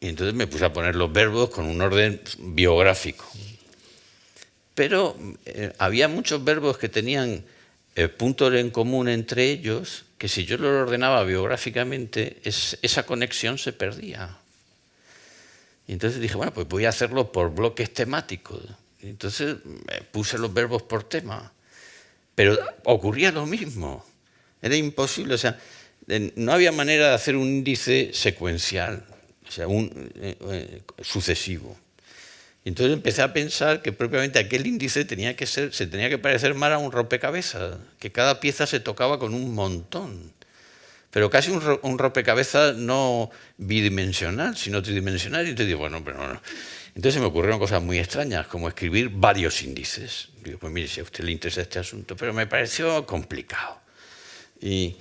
Y entonces me puse a poner los verbos con un orden biográfico. Pero había muchos verbos que tenían puntos en común entre ellos, que si yo los ordenaba biográficamente, esa conexión se perdía. Y entonces dije, bueno, pues voy a hacerlo por bloques temáticos. Y entonces puse los verbos por tema. Pero ocurría lo mismo. Era imposible. O sea, no había manera de hacer un índice secuencial, o sea, sucesivo. Y entonces empecé a pensar que propiamente aquel índice se tenía que parecer más a un rompecabezas, que cada pieza se tocaba con un montón. Pero casi un rompecabezas no bidimensional, sino tridimensional. Y entonces digo, bueno, pero no. Entonces se me ocurrieron cosas muy extrañas, como escribir varios índices. Digo, pues mire, si a usted le interesa este asunto. Pero me pareció complicado. Y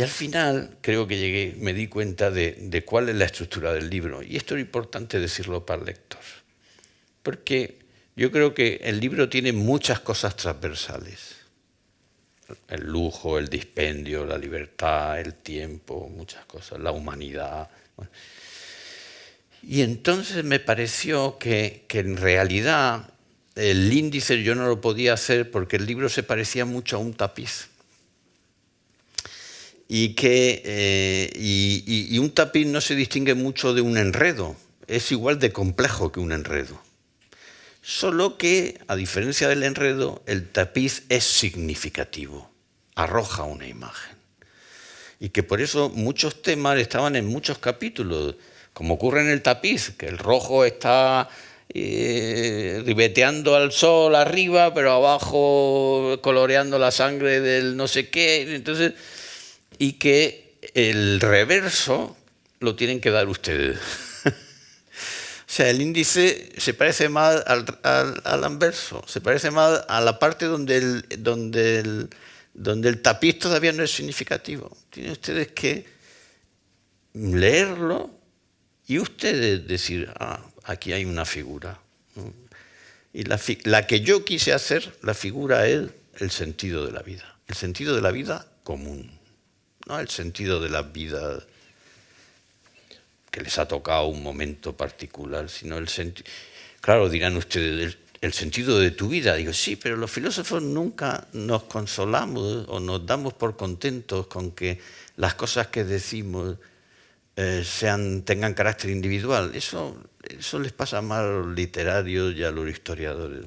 al final creo que me di cuenta de cuál es la estructura del libro. Y esto es importante decirlo para el lector. Porque yo creo que el libro tiene muchas cosas transversales. El lujo, el dispendio, la libertad, el tiempo, muchas cosas, la humanidad. Bueno. Y entonces me pareció que en realidad el índice yo no lo podía hacer porque el libro se parecía mucho a un tapiz. Y un tapiz no se distingue mucho de un enredo, es igual de complejo que un enredo. Solo que, a diferencia del enredo, el tapiz es significativo, arroja una imagen. Y que por eso muchos temas estaban en muchos capítulos, como ocurre en el tapiz, que el rojo está ribeteando al sol arriba, pero abajo coloreando la sangre del no sé qué. Entonces, y que el reverso lo tienen que dar ustedes. O sea, el índice se parece más al anverso, se parece más a la parte donde el tapiz todavía no es significativo. Tienen ustedes que leerlo y ustedes decir, aquí hay una figura. Y la que yo quise hacer, la figura es el sentido de la vida. El sentido de la vida común, no el sentido de la vida que les ha tocado un momento particular, sino el sentido. Claro, dirán ustedes, el sentido de tu vida. Digo, sí, pero los filósofos nunca nos consolamos o nos damos por contentos con que las cosas que decimos tengan carácter individual. Eso les pasa más a los literarios y a los historiadores.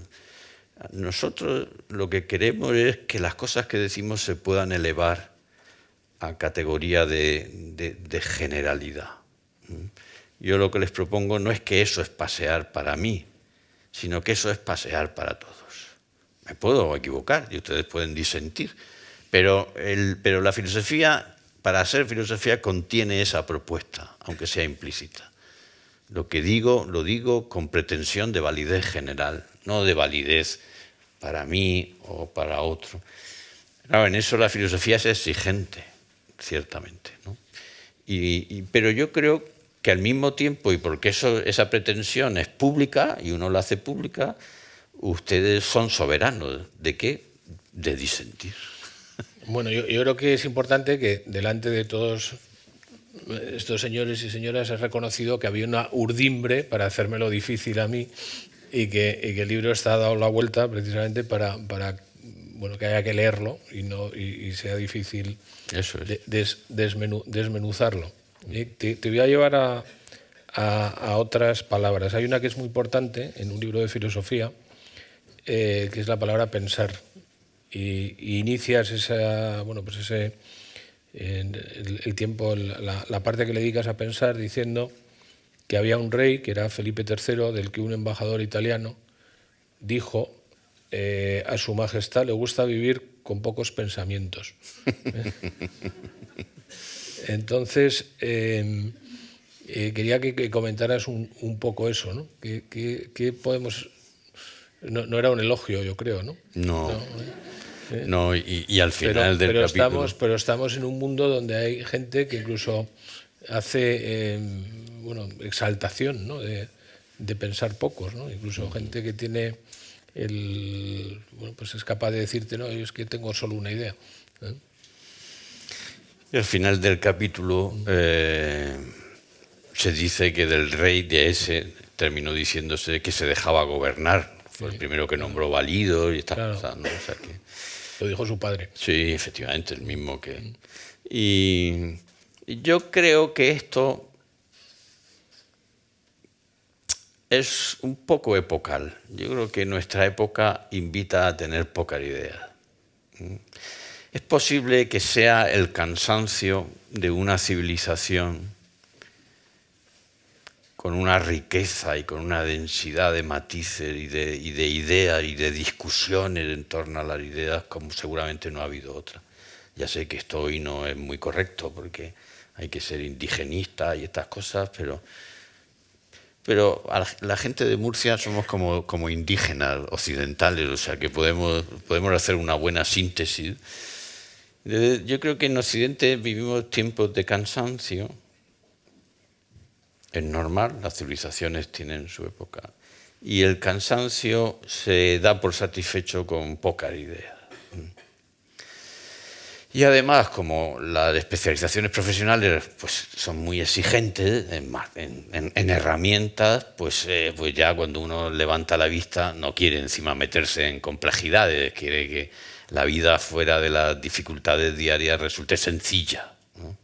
Nosotros lo que queremos es que las cosas que decimos se puedan elevar a categoría de generalidad. Yo lo que les propongo no es que eso es pasear para mí, sino que eso es pasear para todos. Me puedo equivocar y ustedes pueden disentir, pero la filosofía, para ser filosofía, contiene esa propuesta, aunque sea implícita. Lo que digo, lo digo con pretensión de validez general, no de validez para mí o para otro. Claro, en eso la filosofía es exigente, ciertamente, ¿no? Pero yo creo que al mismo tiempo, y porque esa pretensión es pública y uno la hace pública, ustedes son soberanos. ¿De qué? De disentir. Bueno, yo creo que es importante que delante de todos estos señores y señoras he reconocido que había una urdimbre para hacérmelo difícil a mí y que el libro está dado la vuelta precisamente para que haya que leerlo y sea difícil desmenuzarlo. Te voy a llevar a otras palabras. Hay una que es muy importante en un libro de filosofía, que es la palabra pensar. Y inicias el tiempo, la parte que le dedicas a pensar, diciendo que había un rey, que era Felipe III, del que un embajador italiano dijo: a su majestad le gusta vivir con pocos pensamientos. Entonces, quería que comentaras un poco eso, ¿no? ¿Qué podemos...? No era un elogio, yo creo, ¿no? No, y al final del capítulo... Pero estamos en un mundo donde hay gente que incluso hace exaltación, ¿no? de pensar pocos, ¿no? Incluso gente que tiene pues es capaz de decirte, no, yo es que tengo solo una idea. Y al final del capítulo Se dice que del rey de ese terminó diciéndose que se dejaba gobernar. Fue el primero que nombró valido y estas cosas, ¿no? O sea que, lo dijo su padre. sí, efectivamente, el mismo que... Y yo creo que esto es un poco epocal. Yo creo que nuestra época invita a tener pocas ideas. Es posible que sea el cansancio de una civilización con una riqueza y con una densidad de matices y de ideas y de discusiones en torno a las ideas como seguramente no ha habido otra. Ya sé que esto hoy no es muy correcto porque hay que ser indigenista y estas cosas, pero a la gente de Murcia somos como indígenas occidentales, o sea que podemos hacer una buena síntesis. Yo creo que en Occidente vivimos tiempos de cansancio. Es normal, las civilizaciones tienen su época. Y el cansancio se da por satisfecho con pocas ideas. Y además, como las especializaciones profesionales pues, son muy exigentes en herramientas, pues ya cuando uno levanta la vista no quiere encima meterse en complejidades, quiere que la vida fuera de las dificultades diarias resulte sencilla, ¿no?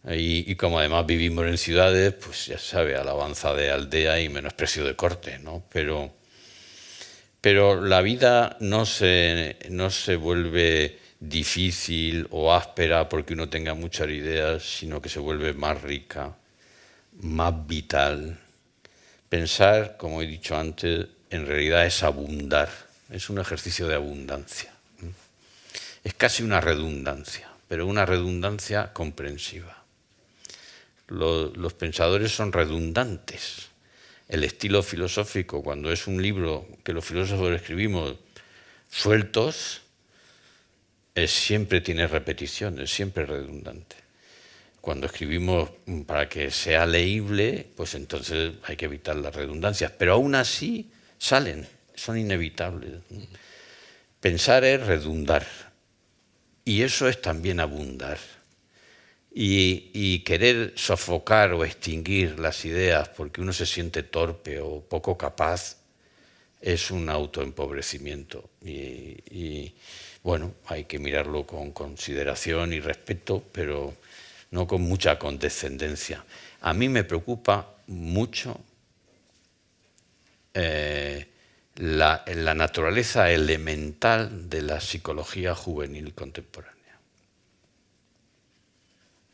Y como además vivimos en ciudades, pues ya sabe, alabanza de aldea y menosprecio de corte, ¿no? Pero la vida no se vuelve difícil o áspera porque uno tenga muchas ideas, sino que se vuelve más rica, más vital. Pensar, como he dicho antes, en realidad es abundar, es un ejercicio de abundancia. Es casi una redundancia, pero una redundancia comprensiva. Los pensadores son redundantes. El estilo filosófico, cuando es un libro que los filósofos escribimos sueltos, siempre tiene repeticiones, siempre redundante. Cuando escribimos para que sea leíble, pues entonces hay que evitar las redundancias. Pero aún así salen, son inevitables. Pensar es redundar. Y eso es también abundar. Y querer sofocar o extinguir las ideas porque uno se siente torpe o poco capaz es un autoempobrecimiento. Y bueno, hay que mirarlo con consideración y respeto, pero no con mucha condescendencia. A mí me preocupa mucho la naturaleza elemental de la psicología juvenil contemporánea.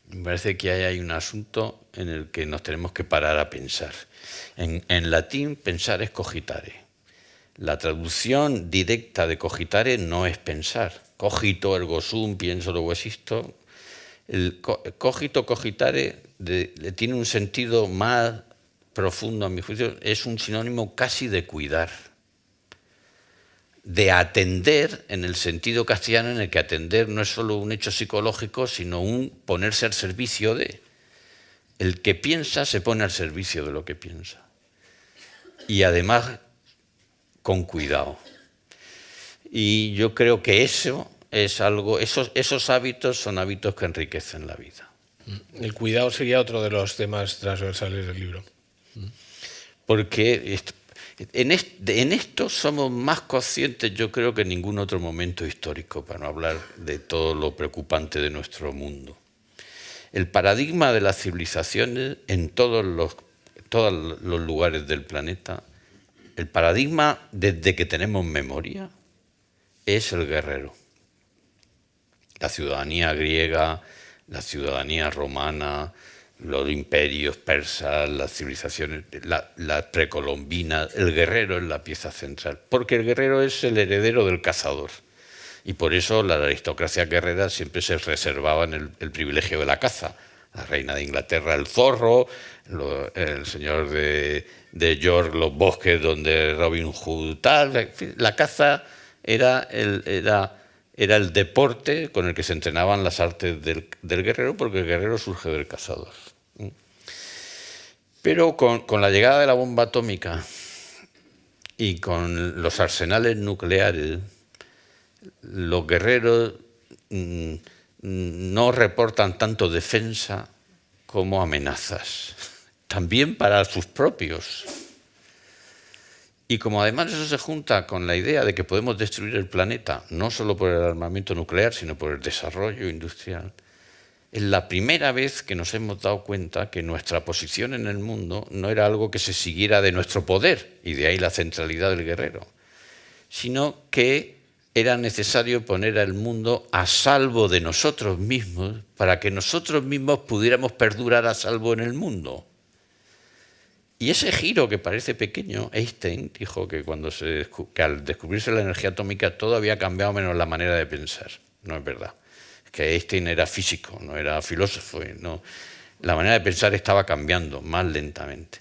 Me parece que ahí hay un asunto en el que nos tenemos que parar a pensar. En latín, pensar es cogitare. La traducción directa de cogitare no es pensar. Cogito ergo sum, pienso luego existo. El cogito, cogitare, tiene un sentido más profundo, a mi juicio, es un sinónimo casi de cuidar. De atender, en el sentido castellano en el que atender no es solo un hecho psicológico, sino un ponerse al servicio de. El que piensa se pone al servicio de lo que piensa. Y además, con cuidado. Y yo creo que eso es algo, esos hábitos son hábitos que enriquecen la vida. El cuidado sería otro de los temas transversales del libro. Porque en esto somos más conscientes, yo creo, que en ningún otro momento histórico, para no hablar de todo lo preocupante de nuestro mundo. El paradigma de las civilizaciones en todos los lugares del planeta, el paradigma desde que tenemos memoria, es el guerrero. La ciudadanía griega, la ciudadanía romana, los imperios persas, las civilizaciones, la precolombina, el guerrero es la pieza central, porque el guerrero es el heredero del cazador. Y por eso la aristocracia guerrera siempre se reservaban el privilegio de la caza. La reina de Inglaterra, el zorro, el señor de York, los bosques donde Robin Hood, tal. En fin, la caza era el deporte con el que se entrenaban las artes del guerrero, porque el guerrero surge del cazador. Pero con la llegada de la bomba atómica y con los arsenales nucleares, los guerreros no reportan tanto defensa como amenazas, también para sus propios. Y como además eso se junta con la idea de que podemos destruir el planeta, no solo por el armamento nuclear, sino por el desarrollo industrial, es la primera vez que nos hemos dado cuenta que nuestra posición en el mundo no era algo que se siguiera de nuestro poder, y de ahí la centralidad del guerrero, sino que era necesario poner al mundo a salvo de nosotros mismos para que nosotros mismos pudiéramos perdurar a salvo en el mundo. Y ese giro que parece pequeño, Einstein dijo que, que al descubrirse la energía atómica todo había cambiado menos la manera de pensar. No es verdad. Es que Einstein era físico, no era filósofo. La manera de pensar estaba cambiando más lentamente.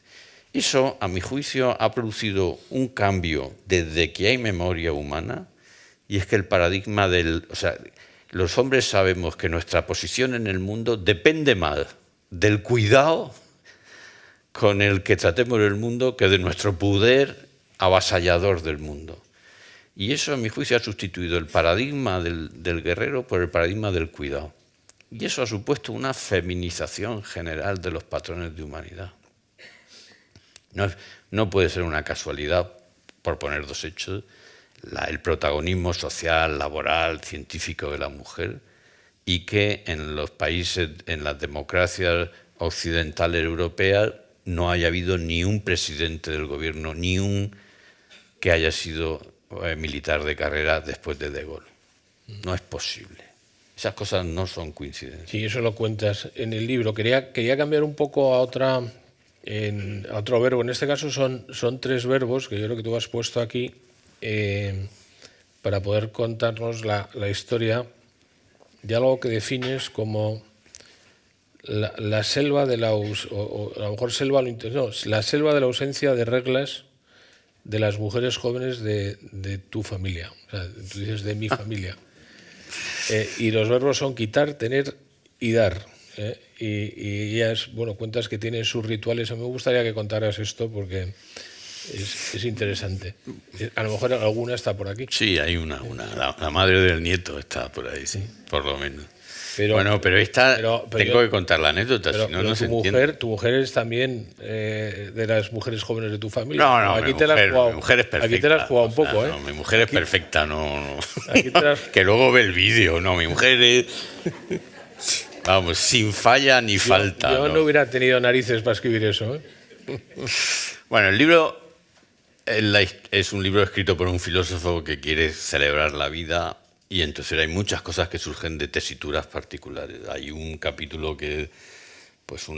Eso, a mi juicio, ha producido un cambio desde que hay memoria humana, y es que el paradigma los hombres sabemos que nuestra posición en el mundo depende más del cuidado con el que tratemos el mundo que de nuestro poder avasallador del mundo. Y eso, a mi juicio, ha sustituido el paradigma del guerrero por el paradigma del cuidado. Y eso ha supuesto una feminización general de los patrones de humanidad. No puede ser una casualidad, por poner dos hechos, el protagonismo social, laboral, científico de la mujer, y que en los países, en las democracias occidentales europeas, no haya habido ni un presidente del gobierno, ni un que haya sido militar de carrera después de Gaulle. No es posible. Esas cosas no son coincidencias. Sí, eso lo cuentas en el libro. Quería cambiar un poco a otro verbo. En este caso son tres verbos que yo creo que tú has puesto aquí para poder contarnos la historia de algo que defines como la selva de la la selva de la ausencia de reglas de las mujeres jóvenes de tu familia. O sea, tú dices de mi familia. Y los verbos son quitar, tener y dar. Y ellas, cuentas que tienen sus rituales. A mí me gustaría que contaras esto porque es interesante. A lo mejor alguna está por aquí. Sí, hay una. La madre del nieto está por ahí, sí, por lo menos. Pero tengo que contar la anécdota, si no se entiende. Tu mujer es también de las mujeres jóvenes de tu familia. No, aquí mi mujer es perfecta. Aquí te la has jugado un poco, No, mi mujer es perfecta, no. Las... Que luego ve el vídeo, no, mi mujer es... Vamos, sin falla ni falta. Yo no hubiera tenido narices para escribir eso, ¿eh? Bueno, el libro es un libro escrito por un filósofo que quiere celebrar la vida. Y entonces hay muchas cosas que surgen de tesituras particulares. Hay un capítulo que, pues un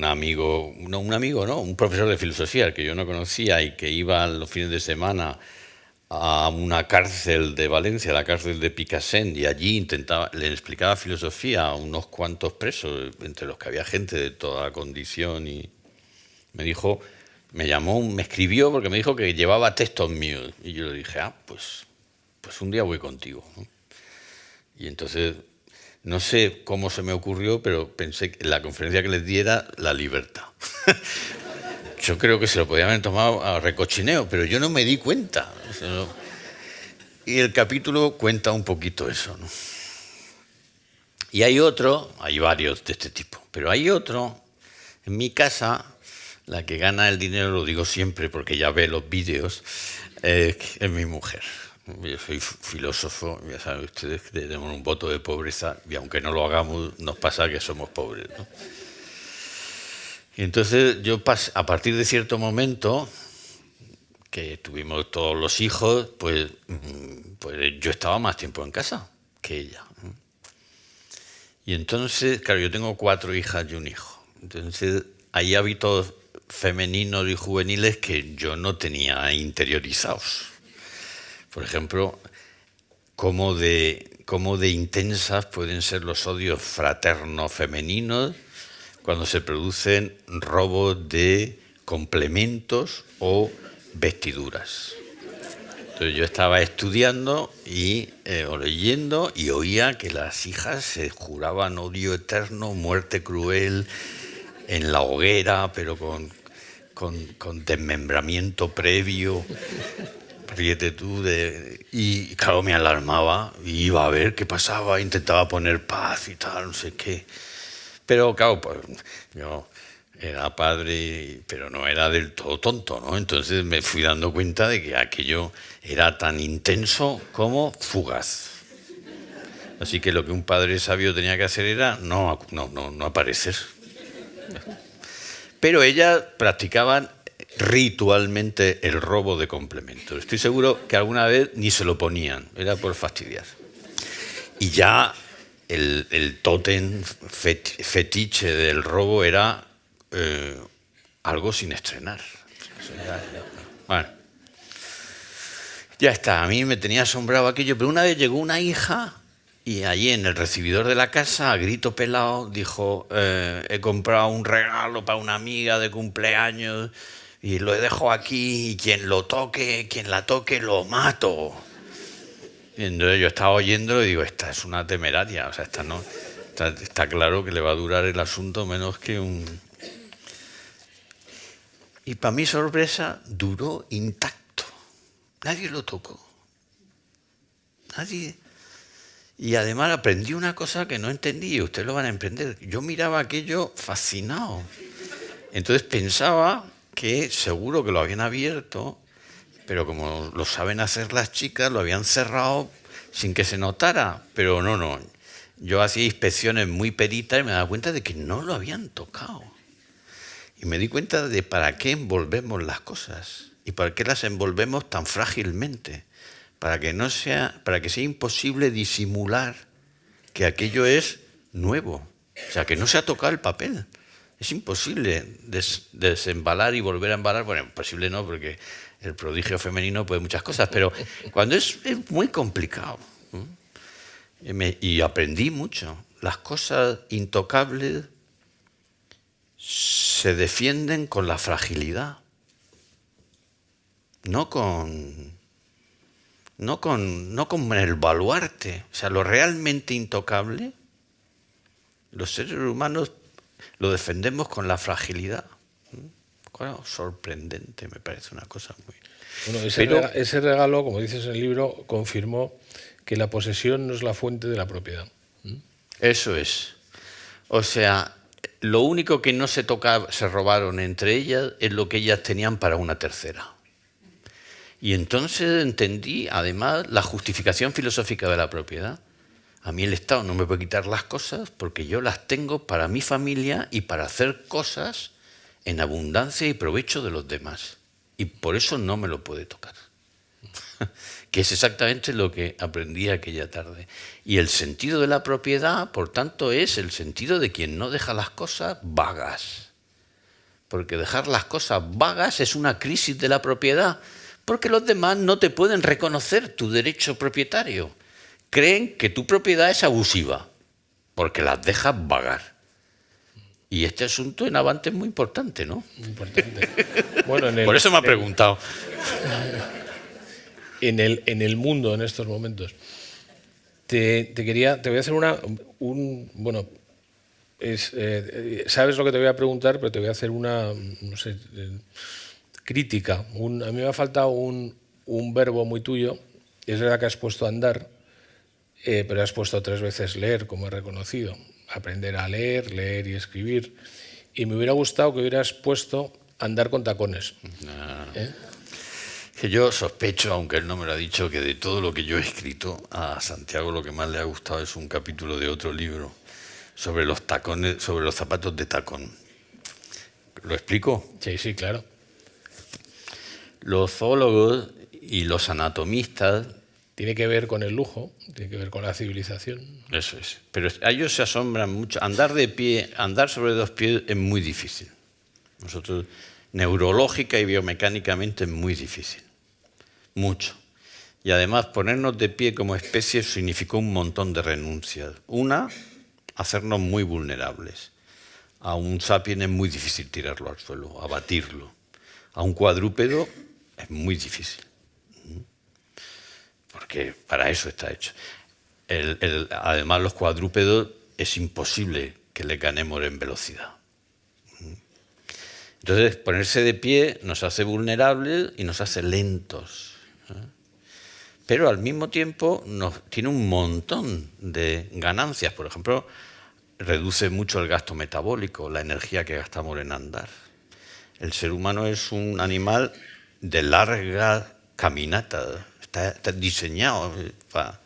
profesor de filosofía, al que yo no conocía y que iba los fines de semana a una cárcel de Valencia, la cárcel de Picassent, y allí le explicaba filosofía a unos cuantos presos, entre los que había gente de toda condición, y me escribió porque me dijo que llevaba textos míos. Y yo le dije, pues un día voy contigo, ¿no? Y entonces, no sé cómo se me ocurrió, pero pensé que la conferencia que les diera la libertad. Yo creo que se lo podían haber tomado a recochineo, pero yo no me di cuenta. Y el capítulo cuenta un poquito eso, ¿no? Y hay varios de este tipo, pero hay otro, en mi casa, la que gana el dinero, lo digo siempre porque ya ve los vídeos, es mi mujer. Yo soy filósofo, ya saben ustedes que tenemos un voto de pobreza y aunque no lo hagamos, nos pasa que somos pobres, ¿no? Y entonces a partir de cierto momento, que tuvimos todos los hijos, pues yo estaba más tiempo en casa que ella. Y entonces, claro, yo tengo 4 hijas y un hijo. Entonces hay hábitos femeninos y juveniles que yo no tenía interiorizados. Por ejemplo, cómo de intensas pueden ser los odios fraternos femeninos cuando se producen robos de complementos o vestiduras. Entonces yo estaba estudiando o leyendo y oía que las hijas se juraban odio eterno, muerte cruel, en la hoguera, pero con desmembramiento previo. Ríete tú y claro, me alarmaba y iba a ver qué pasaba, intentaba poner paz y tal, no sé qué. Pero claro, pues yo era padre, pero no era del todo tonto, ¿no? Entonces me fui dando cuenta de que aquello era tan intenso como fugaz. Así que lo que un padre sabio tenía que hacer era no aparecer. Pero ellas practicaban ritualmente el robo de complementos. Estoy seguro que alguna vez ni se lo ponían, era por fastidiar. Y ya el tótem fetiche del robo era algo sin estrenar. Bueno, ya está, a mí me tenía asombrado aquello, pero una vez llegó una hija y allí en el recibidor de la casa, a grito pelado, dijo, he comprado un regalo para una amiga de cumpleaños y lo dejo aquí y quien la toque, lo mato. Y entonces yo estaba oyéndolo y digo, esta es una temeraria, o sea, esta no, está claro que le va a durar el asunto menos que un... Y para mi sorpresa, duró intacto. Nadie lo tocó. Nadie... Y además aprendí una cosa que no entendí, y ustedes lo van a entender. Yo miraba aquello fascinado. Entonces pensaba que seguro que lo habían abierto, pero como lo saben hacer las chicas, lo habían cerrado sin que se notara. Pero no. Yo hacía inspecciones muy peritas y me daba cuenta de que no lo habían tocado. Y me di cuenta de para qué envolvemos las cosas y para qué las envolvemos tan frágilmente. Para que sea imposible disimular que aquello es nuevo. O sea, que no se ha tocado el papel. Es imposible desembalar y volver a embalar. Bueno, imposible no, porque el prodigio femenino puede muchas cosas, pero cuando es muy complicado. Y aprendí mucho. Las cosas intocables se defienden con la fragilidad. No con el baluarte. O sea, lo realmente intocable, los seres humanos lo defendemos con la fragilidad. Bueno, sorprendente, me parece una cosa muy... Bueno, ese regalo, como dices en el libro, confirmó que la posesión no es la fuente de la propiedad. Eso es. O sea, lo único que no se robaron entre ellas es lo que ellas tenían para una tercera. Y entonces entendí, además, la justificación filosófica de la propiedad. A mí el Estado no me puede quitar las cosas porque yo las tengo para mi familia y para hacer cosas en abundancia y provecho de los demás. Y por eso no me lo puede tocar. Que es exactamente lo que aprendí aquella tarde. Y el sentido de la propiedad, por tanto, es el sentido de quien no deja las cosas vagas. Porque dejar las cosas vagas es una crisis de la propiedad. Porque los demás no te pueden reconocer tu derecho propietario. Creen que tu propiedad es abusiva, porque las dejas vagar. Y este asunto en Avante es muy importante, ¿no? Muy importante. Bueno, por eso me ha preguntado. En el mundo, en estos momentos. Te voy a hacer sabes lo que te voy a preguntar, pero te voy a hacer una, no sé, crítica. A mí me ha faltado un verbo muy tuyo. Es verdad que has puesto andar, pero has puesto 3 veces leer, como he reconocido. Aprender a leer, leer y escribir. Y me hubiera gustado que hubieras puesto andar con tacones. Que yo sospecho, aunque él no me lo ha dicho, que de todo lo que yo he escrito, a Santiago lo que más le ha gustado es un capítulo de otro libro sobre los tacones, sobre los zapatos de tacón. ¿Lo explico? Sí, claro. Los zoólogos y los anatomistas... Tiene que ver con el lujo, tiene que ver con la civilización. Eso es. Pero ellos se asombran mucho. Andar de pie, andar sobre 2 pies es muy difícil. Nosotros, neurológica y biomecánicamente, es muy difícil. Mucho. Y además, ponernos de pie como especie significó un montón de renuncias. Una, hacernos muy vulnerables. A un sapiens es muy difícil tirarlo al suelo, abatirlo. A un cuadrúpedo es muy difícil. Porque para eso está hecho. Además, los cuadrúpedos es imposible que le ganemos en velocidad. Entonces, ponerse de pie nos hace vulnerables y nos hace lentos. Pero al mismo tiempo tiene un montón de ganancias. Por ejemplo, reduce mucho el gasto metabólico, la energía que gastamos en andar. El ser humano es un animal de larga caminata, está diseñado para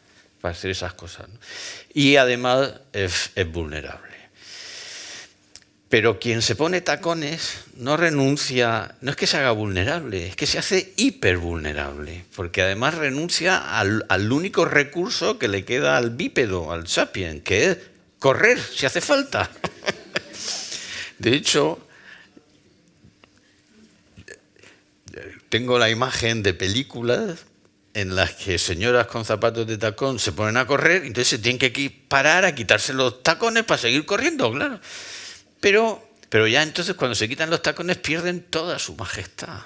hacer esas cosas, ¿no? Y además es vulnerable. Pero quien se pone tacones no renuncia, no es que se haga vulnerable, es que se hace hipervulnerable, porque además renuncia al único recurso que le queda al bípedo, al sapiens, que es correr, si hace falta. De hecho, tengo la imagen de películas en las que señoras con zapatos de tacón se ponen a correr y entonces se tienen que parar a quitarse los tacones para seguir corriendo, claro. Pero ya entonces cuando se quitan los tacones pierden toda su majestad.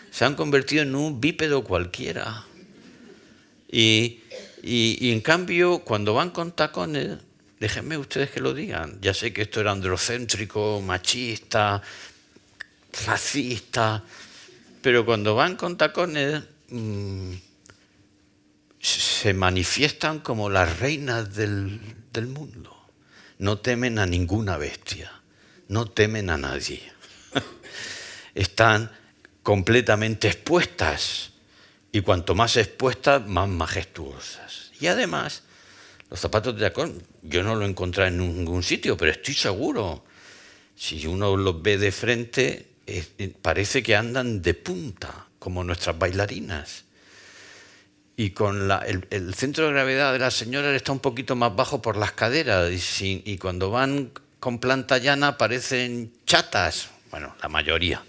Se han convertido en un bípedo cualquiera. Y en cambio, cuando van con tacones, déjenme ustedes que lo digan. Ya sé que esto era androcéntrico, machista, racista, pero cuando van con tacones se manifiestan como las reinas del mundo. No temen a ninguna bestia, no temen a nadie. Están completamente expuestas y cuanto más expuestas, más majestuosas. Y además, los zapatos de tacón, yo no lo he encontrado en ningún sitio, pero estoy seguro. Si uno los ve de frente, parece que andan de punta, como nuestras bailarinas. Y con el centro de gravedad de las señoras está un poquito más bajo por las caderas. Y cuando van con planta llana parecen chatas. Bueno, la mayoría.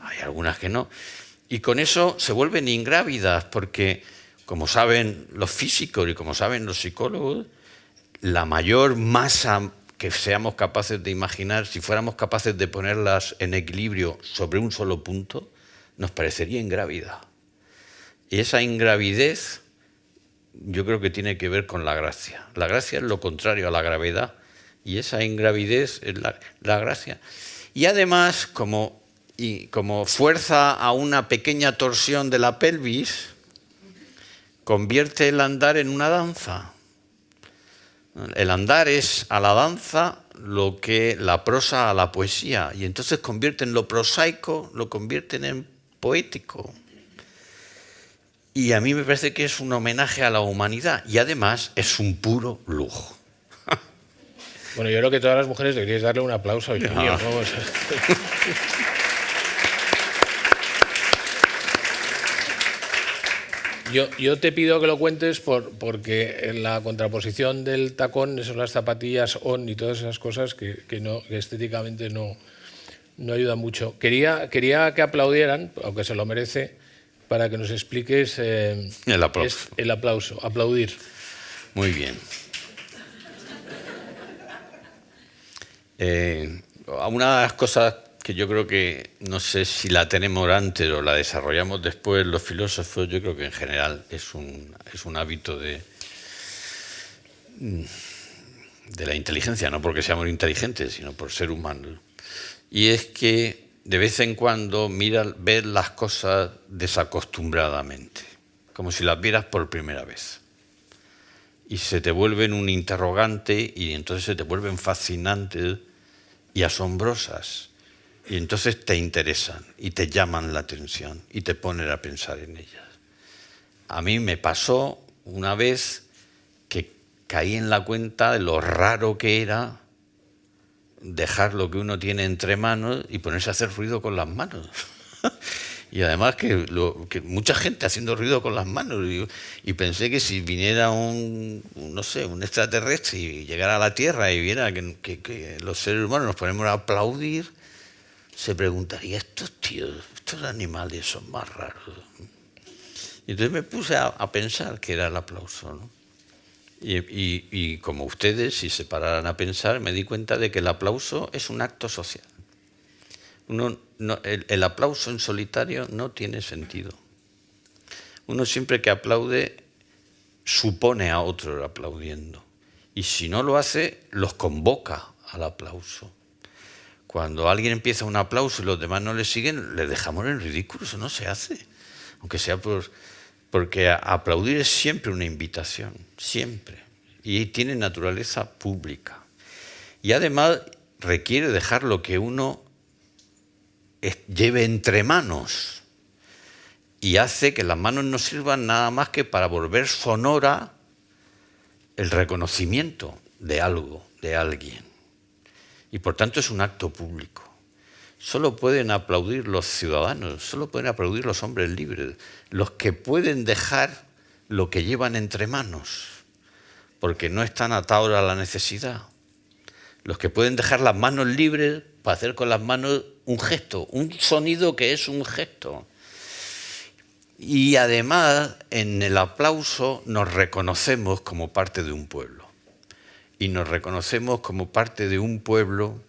Hay algunas que no. Y con eso se vuelven ingrávidas porque, como saben los físicos y como saben los psicólogos, la mayor masa que seamos capaces de imaginar, si fuéramos capaces de ponerlas en equilibrio sobre un solo punto, nos parecería ingrávida. Y esa ingravidez yo creo que tiene que ver con la gracia. La gracia es lo contrario a la gravedad y esa ingravidez es la gracia. Y además, como fuerza a una pequeña torsión de la pelvis, convierte el andar en una danza. El andar es a la danza lo que la prosa a la poesía y entonces convierten lo prosaico, lo convierten en poético. Y a mí me parece que es un homenaje a la humanidad y además es un puro lujo. Bueno, yo creo que todas las mujeres deberíais darle un aplauso a Eugenio, ¿no? Yo te pido que lo cuentes porque en la contraposición del tacón, son las zapatillas on y todas esas cosas que estéticamente no ayudan mucho. Quería que aplaudieran, aunque se lo merece, para que nos expliques el aplauso. Aplaudir. Muy bien. Una de las cosas que yo creo que, no sé si la tenemos antes o la desarrollamos después los filósofos, yo creo que en general es un hábito de la inteligencia, no porque seamos inteligentes, sino por ser humanos. Y es que de vez en cuando ves las cosas desacostumbradamente, como si las vieras por primera vez. Y se te vuelven un interrogante y entonces se te vuelven fascinantes y asombrosas. Y entonces te interesan y te llaman la atención y te ponen a pensar en ellas. A mí me pasó una vez que caí en la cuenta de lo raro que era dejar lo que uno tiene entre manos y ponerse a hacer ruido con las manos. Y además que mucha gente haciendo ruido con las manos. Y pensé que si viniera un extraterrestre y llegara a la Tierra y viera que los seres humanos nos ponemos a aplaudir, se preguntaría, estos animales son más raros. Y entonces me puse a pensar qué era el aplauso, ¿no? Y como ustedes, si se pararan a pensar, me di cuenta de que el aplauso es un acto social. El aplauso en solitario no tiene sentido. Uno siempre que aplaude supone a otro aplaudiendo. Y si no lo hace, los convoca al aplauso. Cuando alguien empieza un aplauso y los demás no le siguen, le dejamos en ridículo. Eso no se hace. Aunque sea porque aplaudir es siempre una invitación, siempre. Y tiene naturaleza pública. Y además requiere dejar lo que uno lleve entre manos. Y hace que las manos no sirvan nada más que para volver sonora el reconocimiento de algo, de alguien. Y por tanto es un acto público. Solo pueden aplaudir los ciudadanos, solo pueden aplaudir los hombres libres, los que pueden dejar lo que llevan entre manos, porque no están atados a la necesidad. Los que pueden dejar las manos libres para hacer con las manos un gesto, un sonido que es un gesto. Y además, en el aplauso nos reconocemos como parte de un pueblo. Y nos reconocemos como parte de un pueblo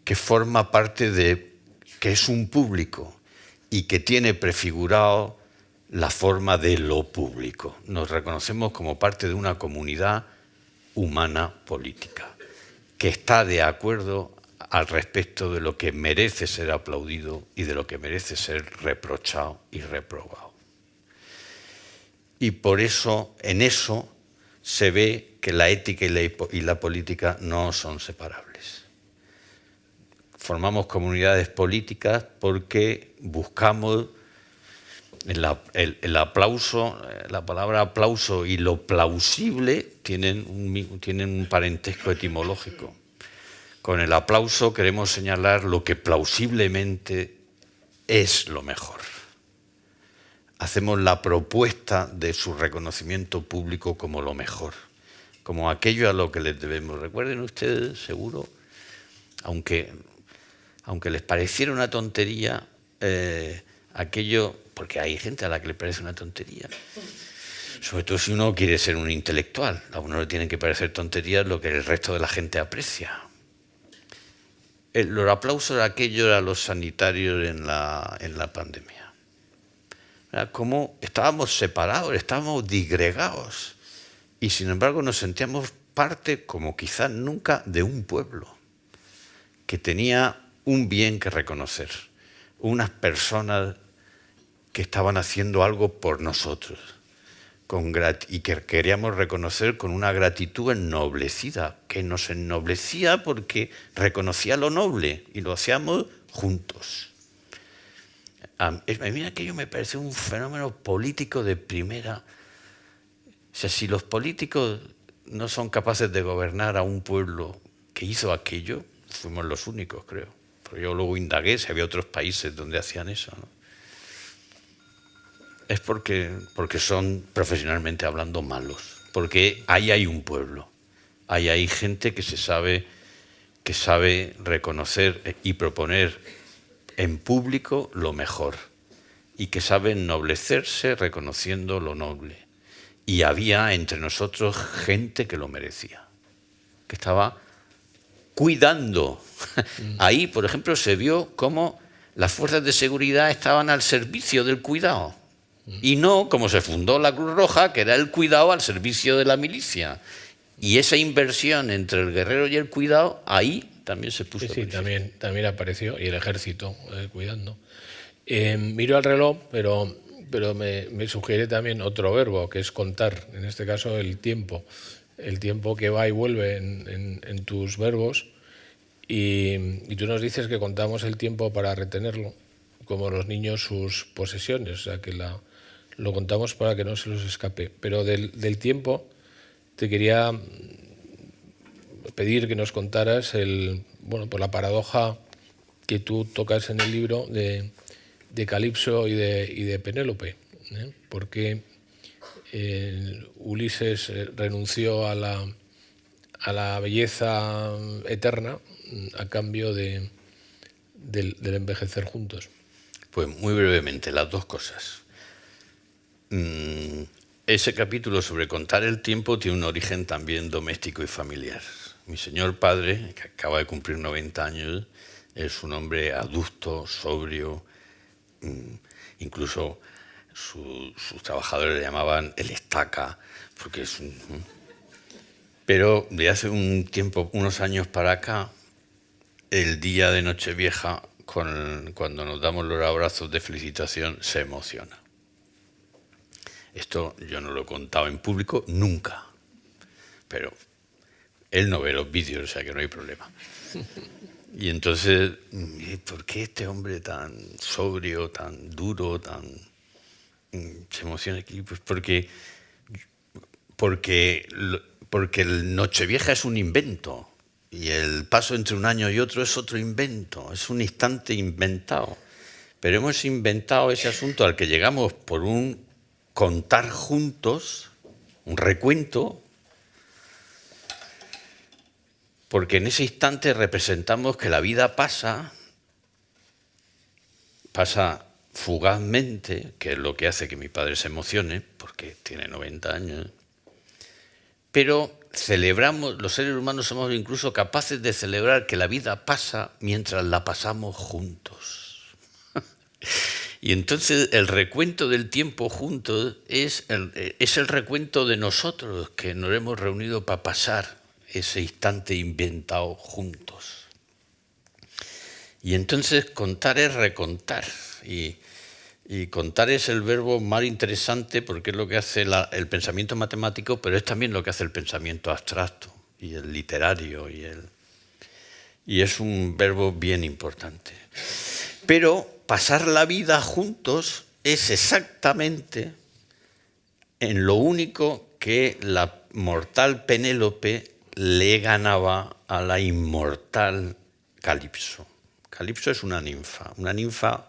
que forma parte de, que es un público y que tiene prefigurado la forma de lo público. Nos reconocemos como parte de una comunidad humana política, que está de acuerdo al respecto de lo que merece ser aplaudido y de lo que merece ser reprochado y reprobado. Y por eso, en eso, se ve que la ética y la política no son separables. Formamos comunidades políticas porque buscamos el aplauso, la palabra aplauso y lo plausible tienen un parentesco etimológico. Con el aplauso queremos señalar lo que plausiblemente es lo mejor. Hacemos la propuesta de su reconocimiento público como lo mejor, como aquello a lo que les debemos. Recuerden ustedes, seguro, aunque les pareciera una tontería, aquello, porque hay gente a la que le parece una tontería, sobre todo si uno quiere ser un intelectual, a uno le tienen que parecer tonterías lo que el resto de la gente aprecia. Los aplausos aquello a los sanitarios en la pandemia. Era como estábamos separados, estábamos disgregados y sin embargo nos sentíamos parte, como quizás nunca, de un pueblo que tenía un bien que reconocer, unas personas que estaban haciendo algo por nosotros y que queríamos reconocer con una gratitud ennoblecida, que nos ennoblecía porque reconocía lo noble y lo hacíamos juntos. A mí aquello me parece un fenómeno político de primera. O sea, si los políticos no son capaces de gobernar a un pueblo que hizo aquello, fuimos los únicos, creo. Pero yo luego indagué si había otros países donde hacían eso, ¿no? Es porque son, profesionalmente hablando, malos. Porque ahí hay un pueblo. Ahí hay gente que sabe reconocer y proponer en público lo mejor. Y que sabe ennoblecerse reconociendo lo noble. Y había entre nosotros gente que lo merecía. Que estaba cuidando. Ahí, por ejemplo, se vio cómo las fuerzas de seguridad estaban al servicio del cuidado. Y no como se fundó la Cruz Roja, que era el cuidado al servicio de la milicia. Y esa inversión entre el guerrero y el cuidado, ahí también se puso. Sí, también apareció, y el ejército cuidando. Miro al reloj, pero me sugiere también otro verbo, que es contar, en este caso el tiempo que va y vuelve en tus verbos, y tú nos dices que contamos el tiempo para retenerlo, como los niños sus posesiones, o sea que lo contamos para que no se los escape. Pero del tiempo te quería pedir que nos contaras por la paradoja que tú tocas en el libro de Calipso y de Penélope, ¿eh? Porque Ulises renunció a la belleza eterna a cambio del envejecer juntos. Pues muy brevemente, las dos cosas. Ese capítulo sobre contar el tiempo tiene un origen también doméstico y familiar. Mi señor padre, que acaba de cumplir 90 años, es un hombre adusto, sobrio, incluso sus trabajadores le llamaban el estaca, porque es un... Pero de hace un tiempo, unos años para acá, el día de Nochevieja, cuando nos damos los abrazos de felicitación, se emociona. Esto yo no lo he contado en público nunca, pero Él no ve los vídeos, o sea que no hay problema. Y entonces, ¿por qué este hombre tan sobrio, tan duro, se emociona aquí? Pues porque el Nochevieja es un invento y el paso entre un año y otro es otro invento, es un instante inventado. Pero hemos inventado ese asunto al que llegamos por un contar juntos, un recuento, porque en ese instante representamos que la vida pasa fugazmente, que es lo que hace que mi padre se emocione, porque tiene 90 años, pero celebramos, los seres humanos somos incluso capaces de celebrar que la vida pasa mientras la pasamos juntos. Y entonces el recuento del tiempo juntos es el recuento de nosotros que nos hemos reunido para pasar ese instante inventado juntos. Y entonces contar es recontar. Y contar es el verbo más interesante porque es lo que hace el pensamiento matemático, pero es también lo que hace el pensamiento abstracto y el literario. Y es un verbo bien importante. Pero pasar la vida juntos es exactamente en lo único que la mortal Penélope le ganaba a la inmortal Calipso. Calipso es una ninfa. Una ninfa,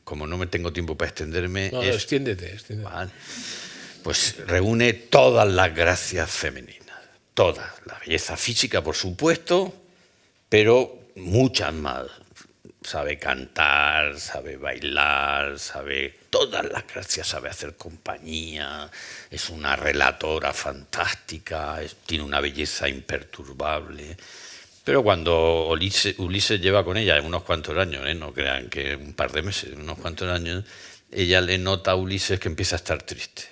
como no me tengo tiempo para extenderme... No, extiéndete. Vale, pues reúne todas las gracias femeninas. Todas. La belleza física, por supuesto, pero muchas más. Sabe cantar, sabe bailar, sabe todas las gracias, sabe hacer compañía, es una relatora fantástica, tiene una belleza imperturbable. Pero cuando Ulises lleva con ella unos cuantos años, no crean que un par de meses, unos cuantos años, ella le nota a Ulises que empieza a estar triste.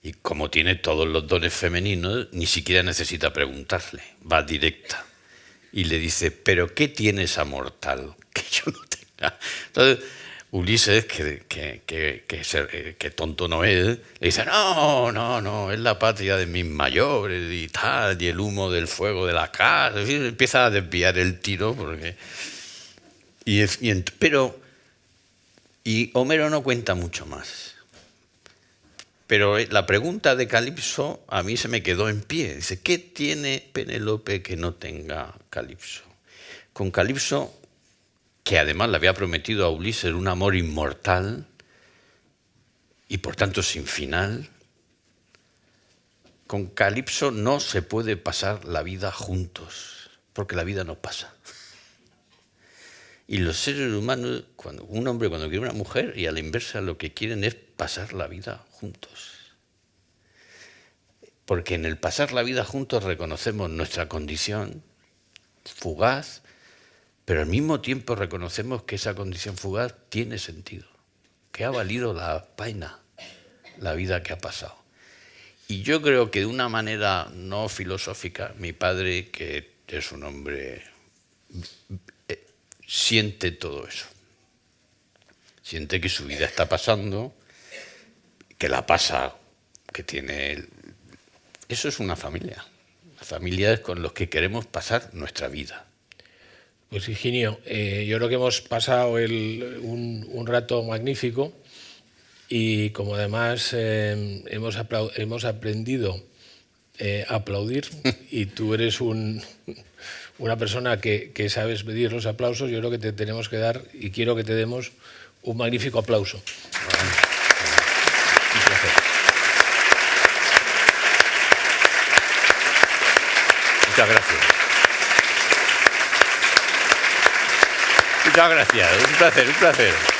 Y como tiene todos los dones femeninos, ni siquiera necesita preguntarle, va directa. Y le dice, ¿pero qué tiene esa mortal que yo no tenga? Entonces, Ulises, que tonto no es, le dice, no, es la patria de mis mayores y tal, y el humo del fuego de la casa. Y empieza a desviar el tiro. Y Homero no cuenta mucho más. Pero la pregunta de Calipso a mí se me quedó en pie. Dice, ¿qué tiene Penélope que no tenga Calipso? Con Calipso, que además le había prometido a Ulises un amor inmortal y por tanto sin final, con Calipso no se puede pasar la vida juntos, porque la vida no pasa. Y los seres humanos, un hombre cuando quiere una mujer, y a la inversa lo que quieren es pasar la vida juntos. Porque en el pasar la vida juntos reconocemos nuestra condición fugaz, pero al mismo tiempo reconocemos que esa condición fugaz tiene sentido, que ha valido la pena la vida que ha pasado. Y yo creo que de una manera no filosófica, mi padre, que es un hombre, siente todo eso. Siente que su vida está pasando, que la pasa, que tiene... Eso es una familia. La familia es con los que queremos pasar nuestra vida. Pues Higinio, yo creo que hemos pasado un rato magnífico y como además hemos aprendido a aplaudir y tú eres una persona que sabes medir los aplausos, yo creo que te tenemos que dar y quiero que te demos un magnífico aplauso. Un placer. Muchas gracias. Muchas gracias. Un placer, un placer.